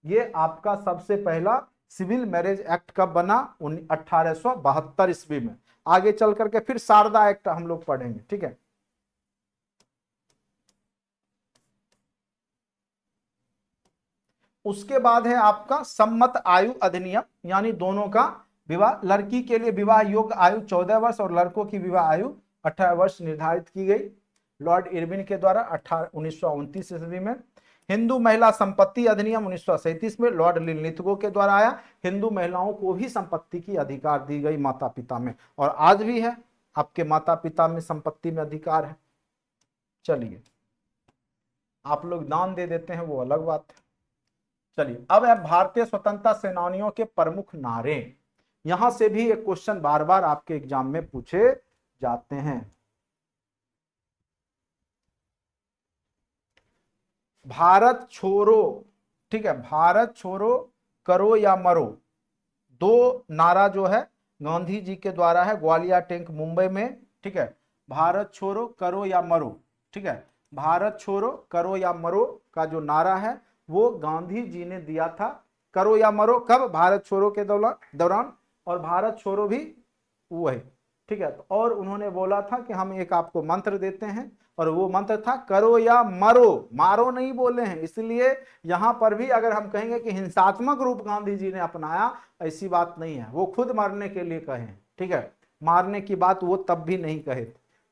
ये आपका सबसे पहला सिविल मैरिज एक्ट कब बना? 1872 ईस्वी में। आगे चल करके फिर शारदा एक्ट हम लोग पढ़ेंगे। ठीक है, उसके बाद है आपका सम्मत आयु अधिनियम, यानी दोनों का विवाह, लड़की के लिए विवाह योग्य आयु 14 वर्ष और लड़कों की विवाह आयु 18 वर्ष निर्धारित की गई लॉर्ड इरविन के द्वारा 1929 ईस्वी में। हिंदू महिला संपत्ति अधिनियम 1937 में लॉर्ड लिनलिथगो के द्वारा आया। हिंदू महिलाओं को भी संपत्ति की अधिकार दी गई माता पिता में, और आज भी है, आपके माता पिता में संपत्ति में अधिकार है। चलिए, आप लोग दान दे देते हैं वो अलग बात है। चलिए, अब है भारतीय स्वतंत्रता सेनानियों के प्रमुख नारे। यहां से भी एक क्वेश्चन बार बार आपके एग्जाम में पूछे जाते हैं। भारत छोड़ो, ठीक है, भारत छोड़ो, करो या मरो, दो नारा जो है गांधी जी के द्वारा है, ग्वालियर टैंक मुंबई में। ठीक है, भारत छोड़ो, करो या मरो। ठीक है, भारत छोड़ो, करो या मरो का जो नारा है वो गांधी जी ने दिया था। करो या मरो कब? भारत छोड़ो के दौरान, और भारत छोड़ो भी वो है। ठीक है, और उन्होंने बोला था कि हम एक आपको मंत्र देते हैं, और वो मंत्र था करो या मरो, मारो नहीं बोले हैं। इसलिए यहां पर भी अगर हम कहेंगे कि हिंसात्मक रूप गांधी जी ने अपनाया, ऐसी बात नहीं है, वो खुद मरने के लिए कहे, ठीक है, मारने की बात वो तब भी नहीं कहे।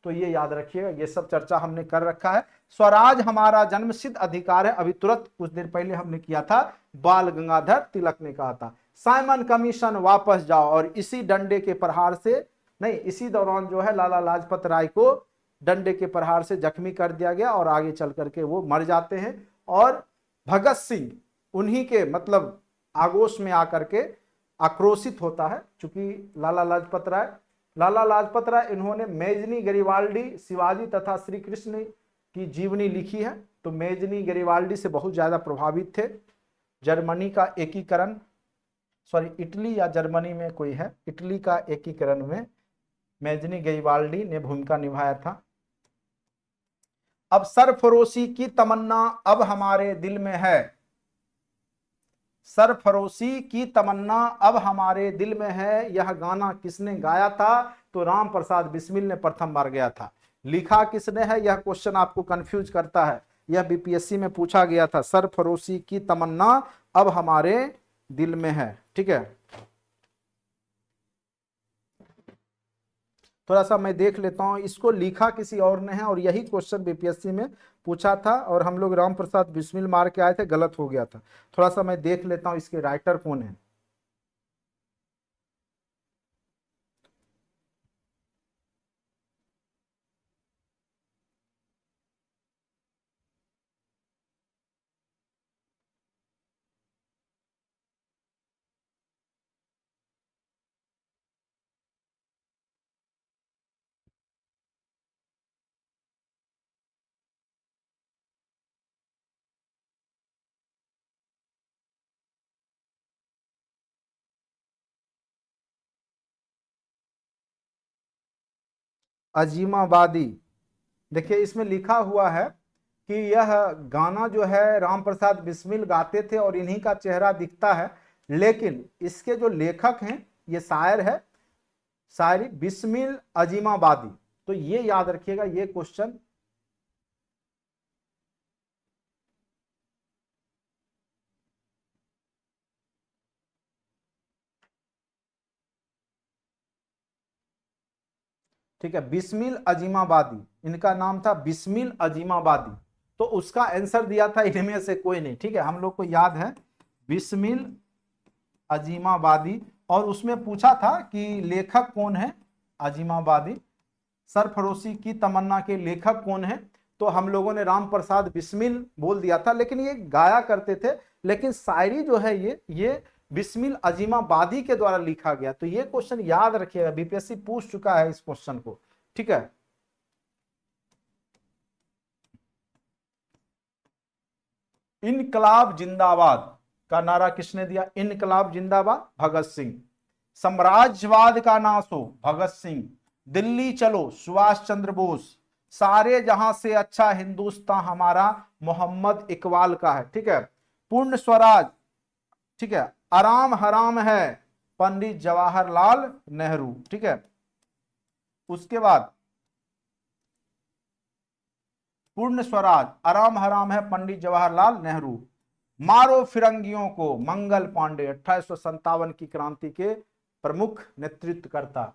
तो ये याद रखिएगा, ये सब चर्चा हमने कर रखा है। स्वराज हमारा जन्मसिद्ध अधिकार है, अभी तुरंत कुछ देर पहले हमने किया था, बाल गंगाधर तिलक ने कहा था। साइमन कमीशन वापस जाओ, और इसी डंडे के प्रहार से नहीं, इसी दौरान जो है लाला लाजपत राय को डंडे के प्रहार से जख्मी कर दिया गया और आगे चल करके वो मर जाते हैं। और भगत सिंह उन्हीं के मतलब आगोश में आकर के आक्रोशित होता है, चूंकि लाला लाजपत राय इन्होंने मेजनी गरिवाल्डी, शिवाजी तथा श्री कृष्ण की जीवनी लिखी है, तो मेजनी गरिवाल्डी से बहुत ज्यादा प्रभावित थे। जर्मनी का एकीकरण, सॉरी इटली या जर्मनी में कोई है, इटली का एकीकरण में मेजनी गरिवाल्डी ने भूमिका निभाया था। अब सरफरोशी की तमन्ना अब हमारे दिल में है, सरफरोशी की तमन्ना अब हमारे दिल में है, यह गाना किसने गाया था? तो राम प्रसाद बिस्मिल ने प्रथम बार गाया था। लिखा किसने है? यह क्वेश्चन आपको कंफ्यूज करता है, यह बीपीएससी में पूछा गया था। सरफरोशी की तमन्ना अब हमारे दिल में है, ठीक है। थोड़ा सा मैं देख लेता हूं, इसको लिखा किसी और ने है, और यही क्वेश्चन बीपीएससी में पूछा था, और हम लोग राम प्रसाद बिस्मिल मार के आए थे, गलत हो गया था। थोड़ा सा मैं देख लेता हूं इसके राइटर कौन है। अजीमाबादी, देखिए इसमें लिखा हुआ है कि यह गाना जो है राम प्रसाद बिस्मिल गाते थे और इन्हीं का चेहरा दिखता है, लेकिन इसके जो लेखक हैं ये शायर है, शायरी बिस्मिल अजीमाबादी। तो ये याद रखिएगा, ये क्वेश्चन ठीक है, बिस्मिल अजीमाबादी, इनका नाम था बिस्मिल अजीमाबादी। तो उसका आंसर दिया था इनमें से कोई नहीं, ठीक है, हम लोग को याद है बिस्मिल अजीमाबादी। और उसमें पूछा था कि लेखक कौन है, अजीमाबादी, सरफरोशी की तमन्ना के लेखक कौन है, तो हम लोगों ने राम प्रसाद बिस्मिल बोल दिया था, लेकिन ये गाया करते थे, लेकिन शायरी जो है ये बिस्मिल अजीमाबादी के द्वारा लिखा गया। तो ये क्वेश्चन याद रखिएगा, बीपीएससी पूछ चुका है इस क्वेश्चन को, ठीक है। इनकलाब जिंदाबाद का नारा किसने दिया? इनकलाब जिंदाबाद, भगत सिंह। साम्राज्यवाद का नाश हो, भगत सिंह। दिल्ली चलो, सुभाष चंद्र बोस। सारे जहां से अच्छा हिंदुस्तान हमारा, मोहम्मद इकबाल का है, ठीक है। पूर्ण स्वराज, ठीक है, आराम हराम है, पंडित जवाहरलाल नेहरू, ठीक है। उसके बाद पूर्ण स्वराज, आराम हराम है, पंडित जवाहरलाल नेहरू। मारो फिरंगियों को, मंगल पांडे, 1857 की क्रांति के प्रमुख नेतृत्वकर्ता।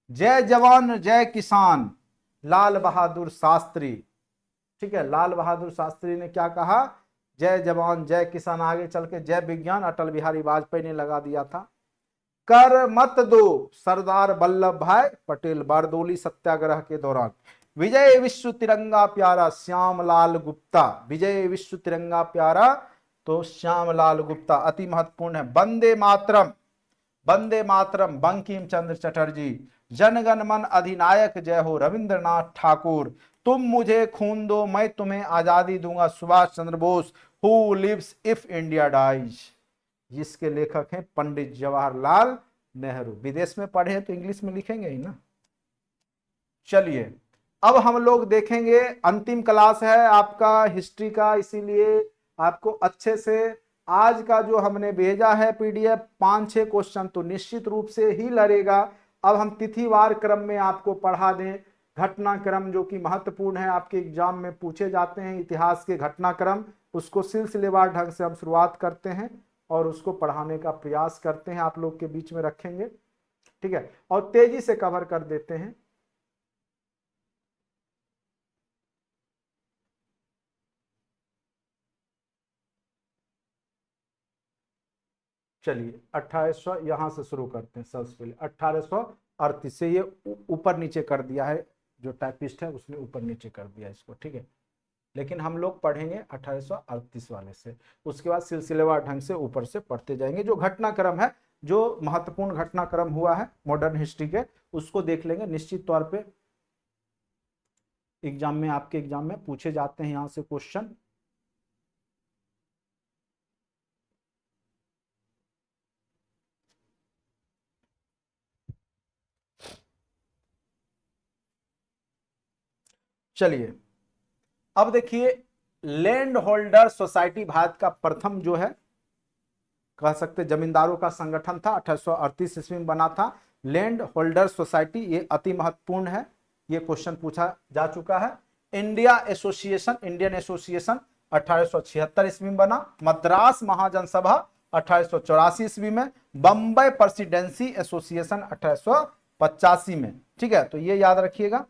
जय जवान जय किसान, लाल बहादुर शास्त्री, ठीक है। लाल बहादुर शास्त्री ने क्या कहा? जय जवान जय किसान। आगे चल के जय विज्ञान अटल बिहारी वाजपेयी ने लगा दिया था। कर मत दो, सरदार वल्लभ भाई पटेल, बारदोली सत्याग्रह के दौरान। विजय विश्व तिरंगा प्यारा, श्यामलाल गुप्ता। विजय विश्व तिरंगा प्यारा, तो श्यामलाल गुप्ता अति महत्वपूर्ण है। वंदे मातरम, वंदे मातरम, बंकिम चंद्र चटर्जी। जनगण मन अधिनायक जय हो, रविंद्रनाथ ठाकुर। तुम मुझे खून दो, मैं तुम्हें आजादी दूंगा, Subhash Chandra Bose. Who lives if India dies, जिसके लेखक हैं पंडित जवाहरलाल नेहरू। विदेश में पढ़े हैं तो इंग्लिश में लिखेंगे ही ना। चलिए अब हम लोग देखेंगे, अंतिम क्लास है आपका हिस्ट्री का, इसीलिए आपको अच्छे से आज का जो हमने भेजा है पीडीएफ 5-6 क्वेश्चन तो निश्चित रूप से ही लड़ेगा। अब हम तिथिवार क्रम में आपको पढ़ा दें, घटनाक्रम जो कि महत्वपूर्ण है, आपके एग्जाम में पूछे जाते हैं इतिहास के घटनाक्रम, उसको सिलसिलेवार ढंग से हम शुरुआत करते हैं और उसको पढ़ाने का प्रयास करते हैं, आप लोग के बीच में रखेंगे, ठीक है, और तेजी से कवर कर देते हैं। चलिए 1800 यहां से शुरू करते हैं। सबसे पहले 1838 से, ये ऊपर नीचे कर दिया है, जो टाइपिस्ट है उसने ऊपर नीचे कर दिया इसको, ठीक है, लेकिन हम लोग पढ़ेंगे 1838 वाले से, उसके बाद सिलसिलेवार ढंग से ऊपर से पढ़ते जाएंगे। जो घटनाक्रम है, जो महत्वपूर्ण घटनाक्रम हुआ है मॉडर्न हिस्ट्री के, उसको देख लेंगे। निश्चित तौर पे एग्जाम में, आपके एग्जाम में पूछे जाते हैं यहां से क्वेश्चन। चलिए अब देखिए, लैंड होल्डर सोसाइटी भारत का प्रथम जो है, कह सकते जमींदारों का संगठन था, 1838 ईस्वी में बना था लैंड होल्डर सोसाइटी। ये अति महत्वपूर्ण है, ये क्वेश्चन पूछा जा चुका है। इंडिया एसोसिएशन, इंडियन एसोसिएशन 1876 ईस्वी में बना। मद्रास महाजनसभा 1884 ईस्वी में। बम्बई प्रेसिडेंसी एसोसिएशन 1885 में, ठीक है, तो ये याद रखिएगा।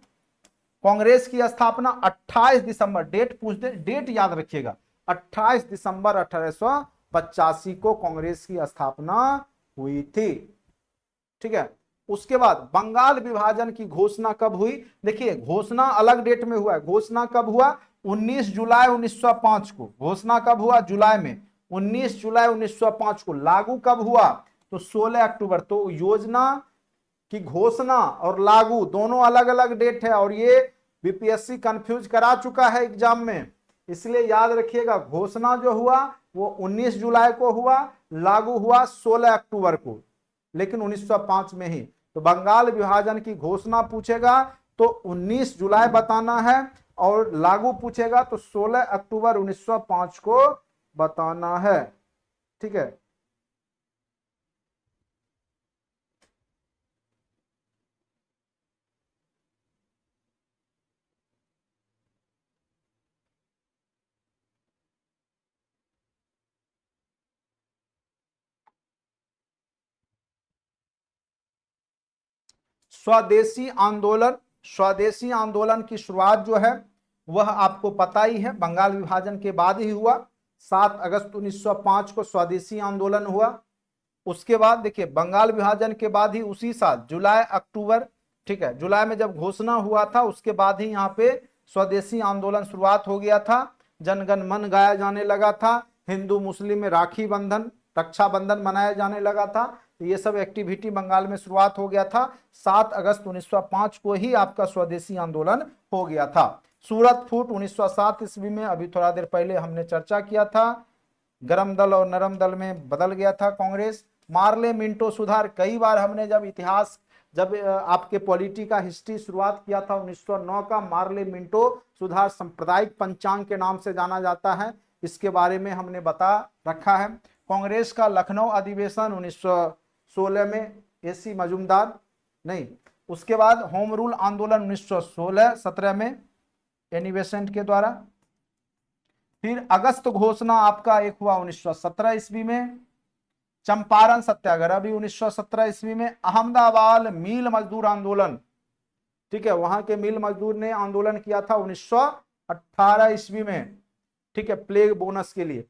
कांग्रेस की स्थापना 28 दिसंबर, डेट पूछ दे, डेट याद रखिएगा, 28 दिसंबर 1885 को कांग्रेस की स्थापना हुई थी, ठीक है। उसके बाद बंगाल विभाजन की घोषणा कब हुई? देखिए घोषणा अलग डेट में हुआ है। घोषणा कब हुआ? 19 जुलाई 1905 को। घोषणा कब हुआ? जुलाई में, 19 जुलाई 1905 को। लागू कब हुआ? तो 16 अक्टूबर। तो योजना की घोषणा और लागू दोनों अलग अलग डेट है, और ये बीपीएससी कंफ्यूज करा चुका है एग्जाम में, इसलिए याद रखिएगा। घोषणा जो हुआ वो 19 जुलाई को हुआ, लागू हुआ 16 अक्टूबर को, लेकिन 1905 में ही। तो बंगाल विभाजन की घोषणा पूछेगा तो 19 जुलाई बताना है, और लागू पूछेगा तो 16 अक्टूबर 1905 को बताना है, ठीक है। स्वदेशी आंदोलन, स्वदेशी आंदोलन की शुरुआत जो है वह आपको पता ही है, बंगाल विभाजन के बाद ही हुआ। 7 अगस्त 1905 को स्वदेशी आंदोलन हुआ। उसके बाद देखिए बंगाल विभाजन के बाद ही उसी साल जुलाई अक्टूबर, ठीक है, जुलाई में जब घोषणा हुआ था उसके बाद ही यहाँ पे स्वदेशी आंदोलन शुरुआत हो गया था। जनगण मन गाया जाने लगा था, हिंदू मुस्लिम में राखी बंधन, रक्षाबंधन मनाया जाने लगा था। तो ये सब एक्टिविटी बंगाल में शुरुआत हो गया था। 7 अगस्त 1905 को ही आपका स्वदेशी आंदोलन हो गया था। सूरत फूट 1907 ईस्वी में, अभी थोड़ा देर पहले हमने चर्चा किया था। गरम दल और नरम दल में बदल गया था कांग्रेस। मार्ले मिंटो सुधार, कई बार हमने जब इतिहास, जब आपके पॉलिटी का हिस्ट्री शुरुआत किया था 1909 का, मार्ले मिंटो सुधार सांप्रदायिक पंचांग के नाम से जाना जाता है, इसके बारे में हमने बता रखा है। कांग्रेस का लखनऊ अधिवेशन 1916 में, एसी मजूमदार नहीं। उसके बाद होम रूल आंदोलन 1916-17 में एनी बेसेंट के द्वारा। फिर अगस्त घोषणा आपका एक हुआ 1917 ईस्वी में। चंपारण सत्याग्रह भी 1917 ईस्वी में। अहमदाबाद मिल मजदूर आंदोलन, ठीक है, वहां के मिल मजदूर ने आंदोलन किया था 1918 ईस्वी में, ठीक है, प्लेग बोनस के लिए।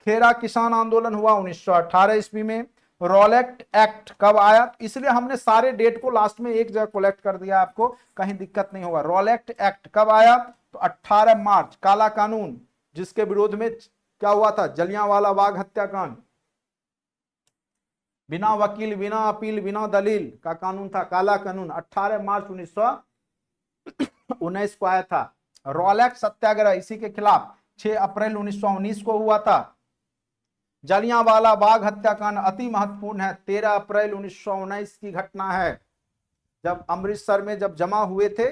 खेरा किसान आंदोलन हुआ 1918 ईस्वी में। रॉलेट एक्ट कब आया? इसलिए हमने सारे डेट को लास्ट में एक जगह कलेक्ट कर दिया, आपको कहीं दिक्कत नहीं होगा। रॉलेट एक्ट कब आया? तो 18 मार्च। काला कानून, जिसके विरोध में क्या हुआ था? जलियांवाला बाग हत्याकांड, बिना वकील, बिना अपील, बिना दलील का कानून था, काला कानून, 18 मार्च 1919 को आया था। रॉलेट सत्याग्रह इसी के खिलाफ 6 अप्रैल 1919 को हुआ था। जलियांवाला बाग हत्याकांड अति महत्वपूर्ण है, 13 अप्रैल 1919 की घटना है, जब अमृतसर में जब जमा हुए थे,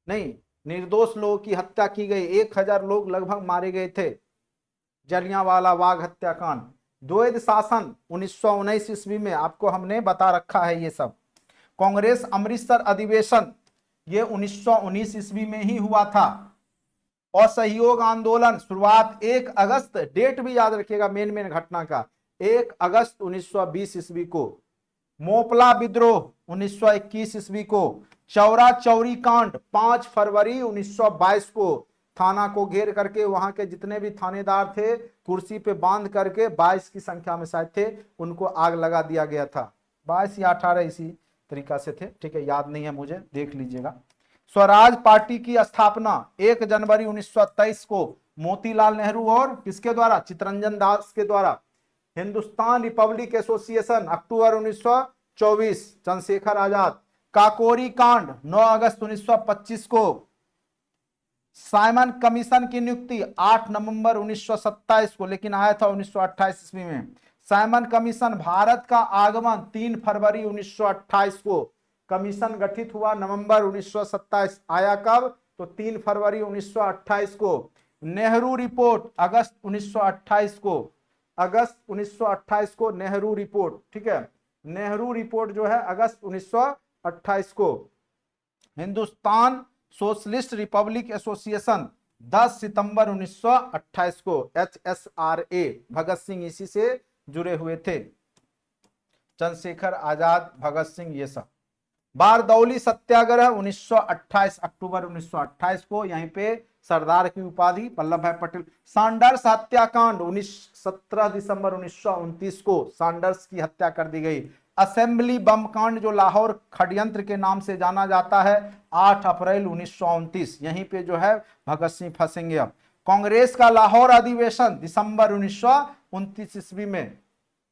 नहीं, निर्दोष लोगों की हत्या की गई, 1000 लोग लगभग मारे गए थे। जलियांवाला बाग हत्याकांड। द्वैध शासन 1919 ईस्वी में, आपको हमने बता रखा है ये सब। कांग्रेस अमृतसर अधिवेशन ये 1919 ईस्वी में ही हुआ था। असहयोग आंदोलन शुरुआत 1 अगस्त, डेट भी याद रखिएगा मेन घटना का, 1 अगस्त 1920 ईस्वी को। मोपला विद्रोह 1921 ईस्वी को। चौरा चौरी कांड 5 फरवरी 1922 को। थाना को घेर करके वहां के जितने भी थानेदार थे कुर्सी पे बांध करके 22 की संख्या में शायद थे, उनको आग लगा दिया गया था। 22 या 18 इसी तरीका से थे, ठीक है, याद नहीं है मुझे, देख लीजिएगा। स्वराज पार्टी की स्थापना 1 जनवरी 1923 को मोतीलाल नेहरू और किसके द्वारा, चित्तरंजन दास के द्वारा। हिंदुस्तान रिपब्लिक एसोसिएशन अक्टूबर 1924, चंद्रशेखर आजाद। काकोरी कांड 9 अगस्त 1925 को। साइमन कमीशन की नियुक्ति 8 नवंबर 1927 को, लेकिन आया था 1928 ईस्वी में। Simon commission. भारत का आगमन 3 फरवरी 1928 को। कमीशन गठित हुआ नवंबर 1927, आया कब, तो 3 फरवरी 1928 को। नेहरू रिपोर्ट अगस्त 1928 को, अगस्त 1928 को नेहरू रिपोर्ट, ठीक है, नेहरू रिपोर्ट जो है अगस्त 1928 को। हिंदुस्तान सोशलिस्ट रिपब्लिक एसोसिएशन 10 सितंबर 1928 को, HSRA, भगत सिंह इसी से जुड़े हुए थे, चंद्रशेखर आजाद, भगत सिंह, ये सब। बारदौली सत्याग्रह 1928 अक्टूबर 1928 को, यहीं पे सरदार की उपाधि वल्लभ भाई पटेल। सैंडर्स हत्याकांड 17 दिसंबर 1929 को सैंडर्स की हत्या कर दी गई। असेंबली बम कांड जो लाहौर षड्यंत्र के नाम से जाना जाता है, 8 अप्रैल 1929, यहीं पे जो है भगत सिंह फंसेंगे। अब कांग्रेस का लाहौर अधिवेशन दिसंबर 1929 ईस्वी में,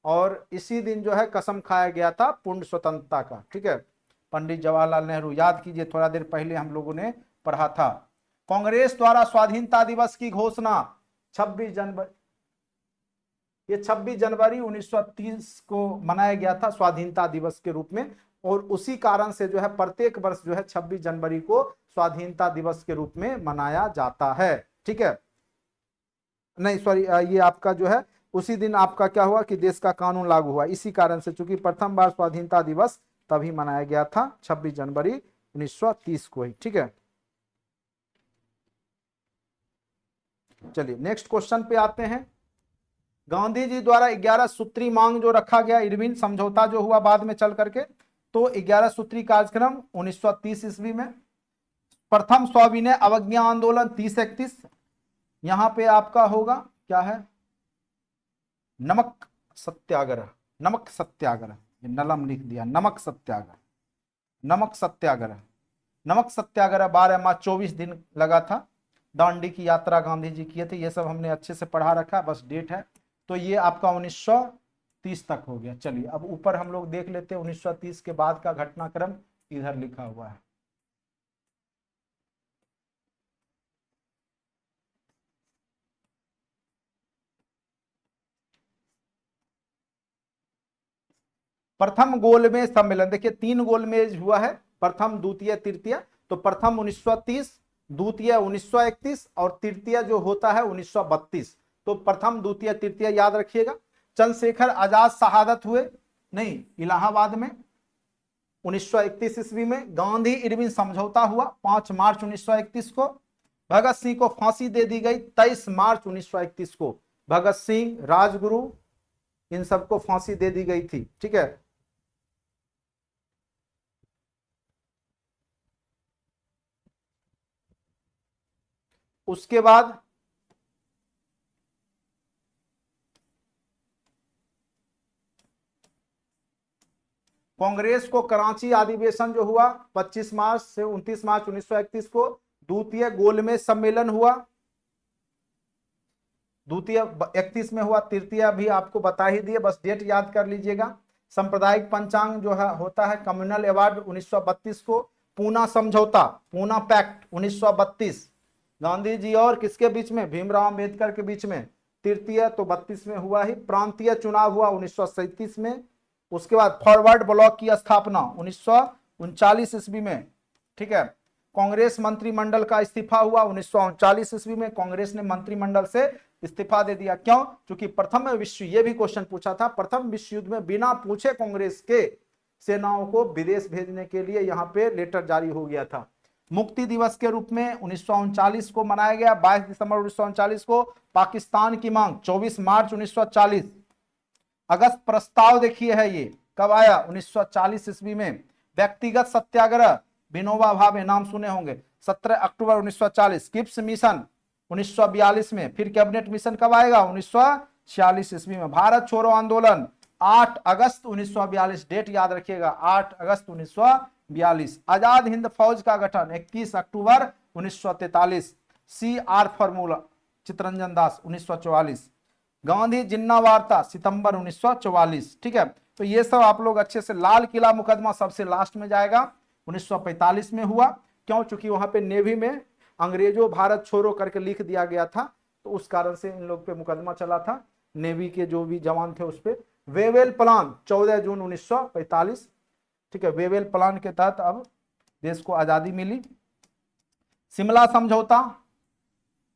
और इसी दिन जो है कसम खाया गया था पूर्ण स्वतंत्रता का, ठीक है, पंडित जवाहरलाल नेहरू, याद कीजिए, थोड़ा देर पहले हम लोगों ने पढ़ा था। कांग्रेस द्वारा स्वाधीनता दिवस की घोषणा 26 जनवरी, ये 26 जनवरी 1930 को मनाया गया था स्वाधीनता दिवस के रूप में, और उसी कारण से जो है प्रत्येक वर्ष जो है 26 जनवरी को स्वाधीनता दिवस के रूप में मनाया जाता है, ठीक है। नहीं सॉरी, ये आपका जो है उसी दिन आपका क्या हुआ कि देश का कानून लागू हुआ, इसी कारण से, चूंकि प्रथम बार स्वाधीनता दिवस तभी मनाया गया था 26 जनवरी 1930 को ही, ठीक है। चलिए नेक्स्ट क्वेश्चन पे आते हैं। गांधी जी द्वारा 11 सूत्री मांग जो रखा गया, इरविन समझौता जो हुआ बाद में चल करके, तो 11 सूत्री कार्यक्रम 1930 ईस्वी में। प्रथम सविनय अवज्ञा आंदोलन 30-31, यहां पे आपका होगा क्या है, नमक सत्याग्रह, नमक सत्याग्रह, नलम लिख दिया, नमक सत्याग्रह, नमक सत्याग्रह, नमक सत्याग्रह 12 मार्च, 24 दिन लगा था। दांडी की यात्रा गांधी जी किए थे, ये सब हमने अच्छे से पढ़ा रखा, बस डेट है। तो ये आपका 1930 तक हो गया। चलिए अब ऊपर हम लोग देख लेते हैं 1930 के बाद का घटनाक्रम, इधर लिखा हुआ है। प्रथम गोलमेज सम्मेलन, देखिए 3 गोलमेज हुआ है, प्रथम द्वितीय तृतीय। तो प्रथम 1930, द्वितीय 1931 और तृतीय जो होता है 1932। तो प्रथम द्वितीय तृतीय याद रखिएगा। चंद्रशेखर आजाद शहादत हुए नहीं, इलाहाबाद में 1931 ईस्वी में। गांधी इरविन समझौता हुआ 5 मार्च 1931 को। भगत सिंह को फांसी दे दी गई 23 मार्च 1931 को। भगत सिंह, राजगुरु, इन सबको फांसी दे दी गई थी, ठीक है। उसके बाद कांग्रेस को कराची अधिवेशन जो हुआ 25 मार्च से 29 मार्च 1931 को। द्वितीय गोलमेज सम्मेलन हुआ, द्वितीय 31 में हुआ, तृतीय भी आपको बता ही दिए, बस डेट याद कर लीजिएगा। सांप्रदायिक पंचांग जो है होता है, कम्युनल अवार्ड 1932 को। पूना समझौता, पूना पैक्ट 1932, गांधी जी और किसके बीच में, भीमराव अंबेडकर के बीच में। तृतीय तो 32 में हुआ ही। प्रांतीय चुनाव हुआ 1937 में। उसके बाद फॉरवर्ड ब्लॉक की स्थापना 1939 ईस्वी में, ठीक है। कांग्रेस मंत्रिमंडल का इस्तीफा हुआ 1939 ईस्वी में। कांग्रेस ने मंत्रिमंडल से इस्तीफा दे दिया, क्यों, क्योंकि प्रथम विश्व, ये भी क्वेश्चन पूछा था, प्रथम विश्व युद्ध में बिना पूछे कांग्रेस के सेनाओं को विदेश भेजने के लिए यहाँ पे लेटर जारी हो गया था। मुक्ति दिवस के रूप में 1939 को मनाया गया। 22 दिसंबर 1939 को। पाकिस्तान की मांग 24 मार्च 1940। अगस्त प्रस्ताव देखिए है ये कब आया, 1940 ईस्वी में। व्यक्तिगत सत्याग्रह विनोबा भावे, नाम सुने होंगे, 17 अक्टूबर 1940। किप्स मिशन 1942 में। फिर कैबिनेट मिशन कब आएगा, 1946 ईस्वी में। भारत छोड़ो आंदोलन 8 अगस्त 1942, डेट याद रखिएगा, 8 अगस्त 1942। आजाद हिंद फौज का गठन 21 अक्टूबर 1943। CR formula Chittaranjan Das 1944। गांधी जिन्ना वार्ता सितंबर 1944। ठीक है, तो ये सब आप लोग अच्छे से। लाल किला मुकदमा सबसे लास्ट में जाएगा, 1945 में हुआ। क्यों, चूंकि वहां पे नेवी में अंग्रेजों भारत छोड़ो करके लिख दिया गया था, तो उस कारण से इन लोग पे मुकदमा चला था, नेवी के जो भी जवान थे उस पे। वेवेल प्लान 14 जून 1945। ठीक है, वेवेल प्लान के तहत अब देश को आजादी मिली। शिमला समझौता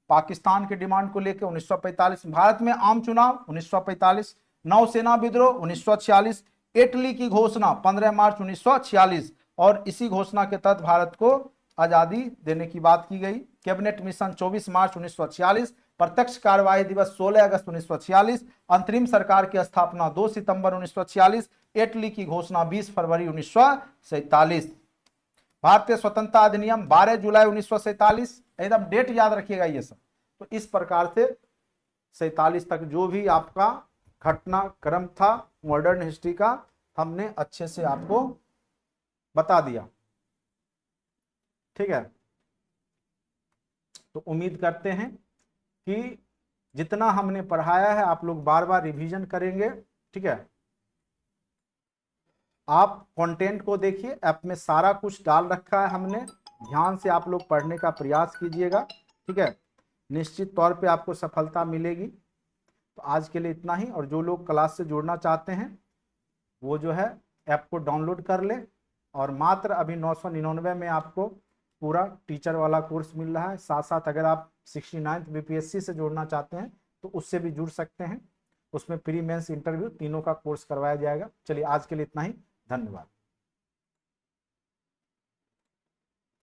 पाकिस्तान के डिमांड को लेकर 1945। भारत में आम चुनाव 1945। नौसेना विद्रोह 1946। इटली की घोषणा 15 मार्च 1946, और इसी घोषणा के तहत भारत को आजादी देने की बात की गई। कैबिनेट मिशन 24 मार्च 1946। प्रत्यक्ष कार्यवाही दिवस 16 अगस्त 1946। अंतरिम सरकार की स्थापना 2 सितंबर 1946। इटली की घोषणा 20 फरवरी 1947। भारतीय स्वतंत्रता अधिनियम 12 जुलाई 1947। एकदम डेट याद रखिएगा ये सब। तो इस प्रकार से 47 तक जो भी आपका घटनाक्रम था मॉडर्न हिस्ट्री का, हमने अच्छे से आपको बता दिया। ठीक है, तो उम्मीद करते हैं कि जितना हमने पढ़ाया है आप लोग बार बार रिवीजन करेंगे। ठीक है, आप कंटेंट को देखिए, ऐप में सारा कुछ डाल रखा है हमने, ध्यान से आप लोग पढ़ने का प्रयास कीजिएगा। ठीक है, निश्चित तौर पे आपको सफलता मिलेगी। तो आज के लिए इतना ही, और जो लोग क्लास से जुड़ना चाहते हैं वो जो है ऐप को डाउनलोड कर ले। और मात्र अभी 999 में आपको पूरा टीचर वाला कोर्स मिल रहा है। साथ साथ अगर आप 69th BPSC से जुड़ना चाहते हैं तो उससे भी जुड़ सकते हैं। उसमें प्री मेंस इंटरव्यू तीनों का कोर्स करवाया जाएगा। चलिए आज के लिए इतना ही, धन्यवाद।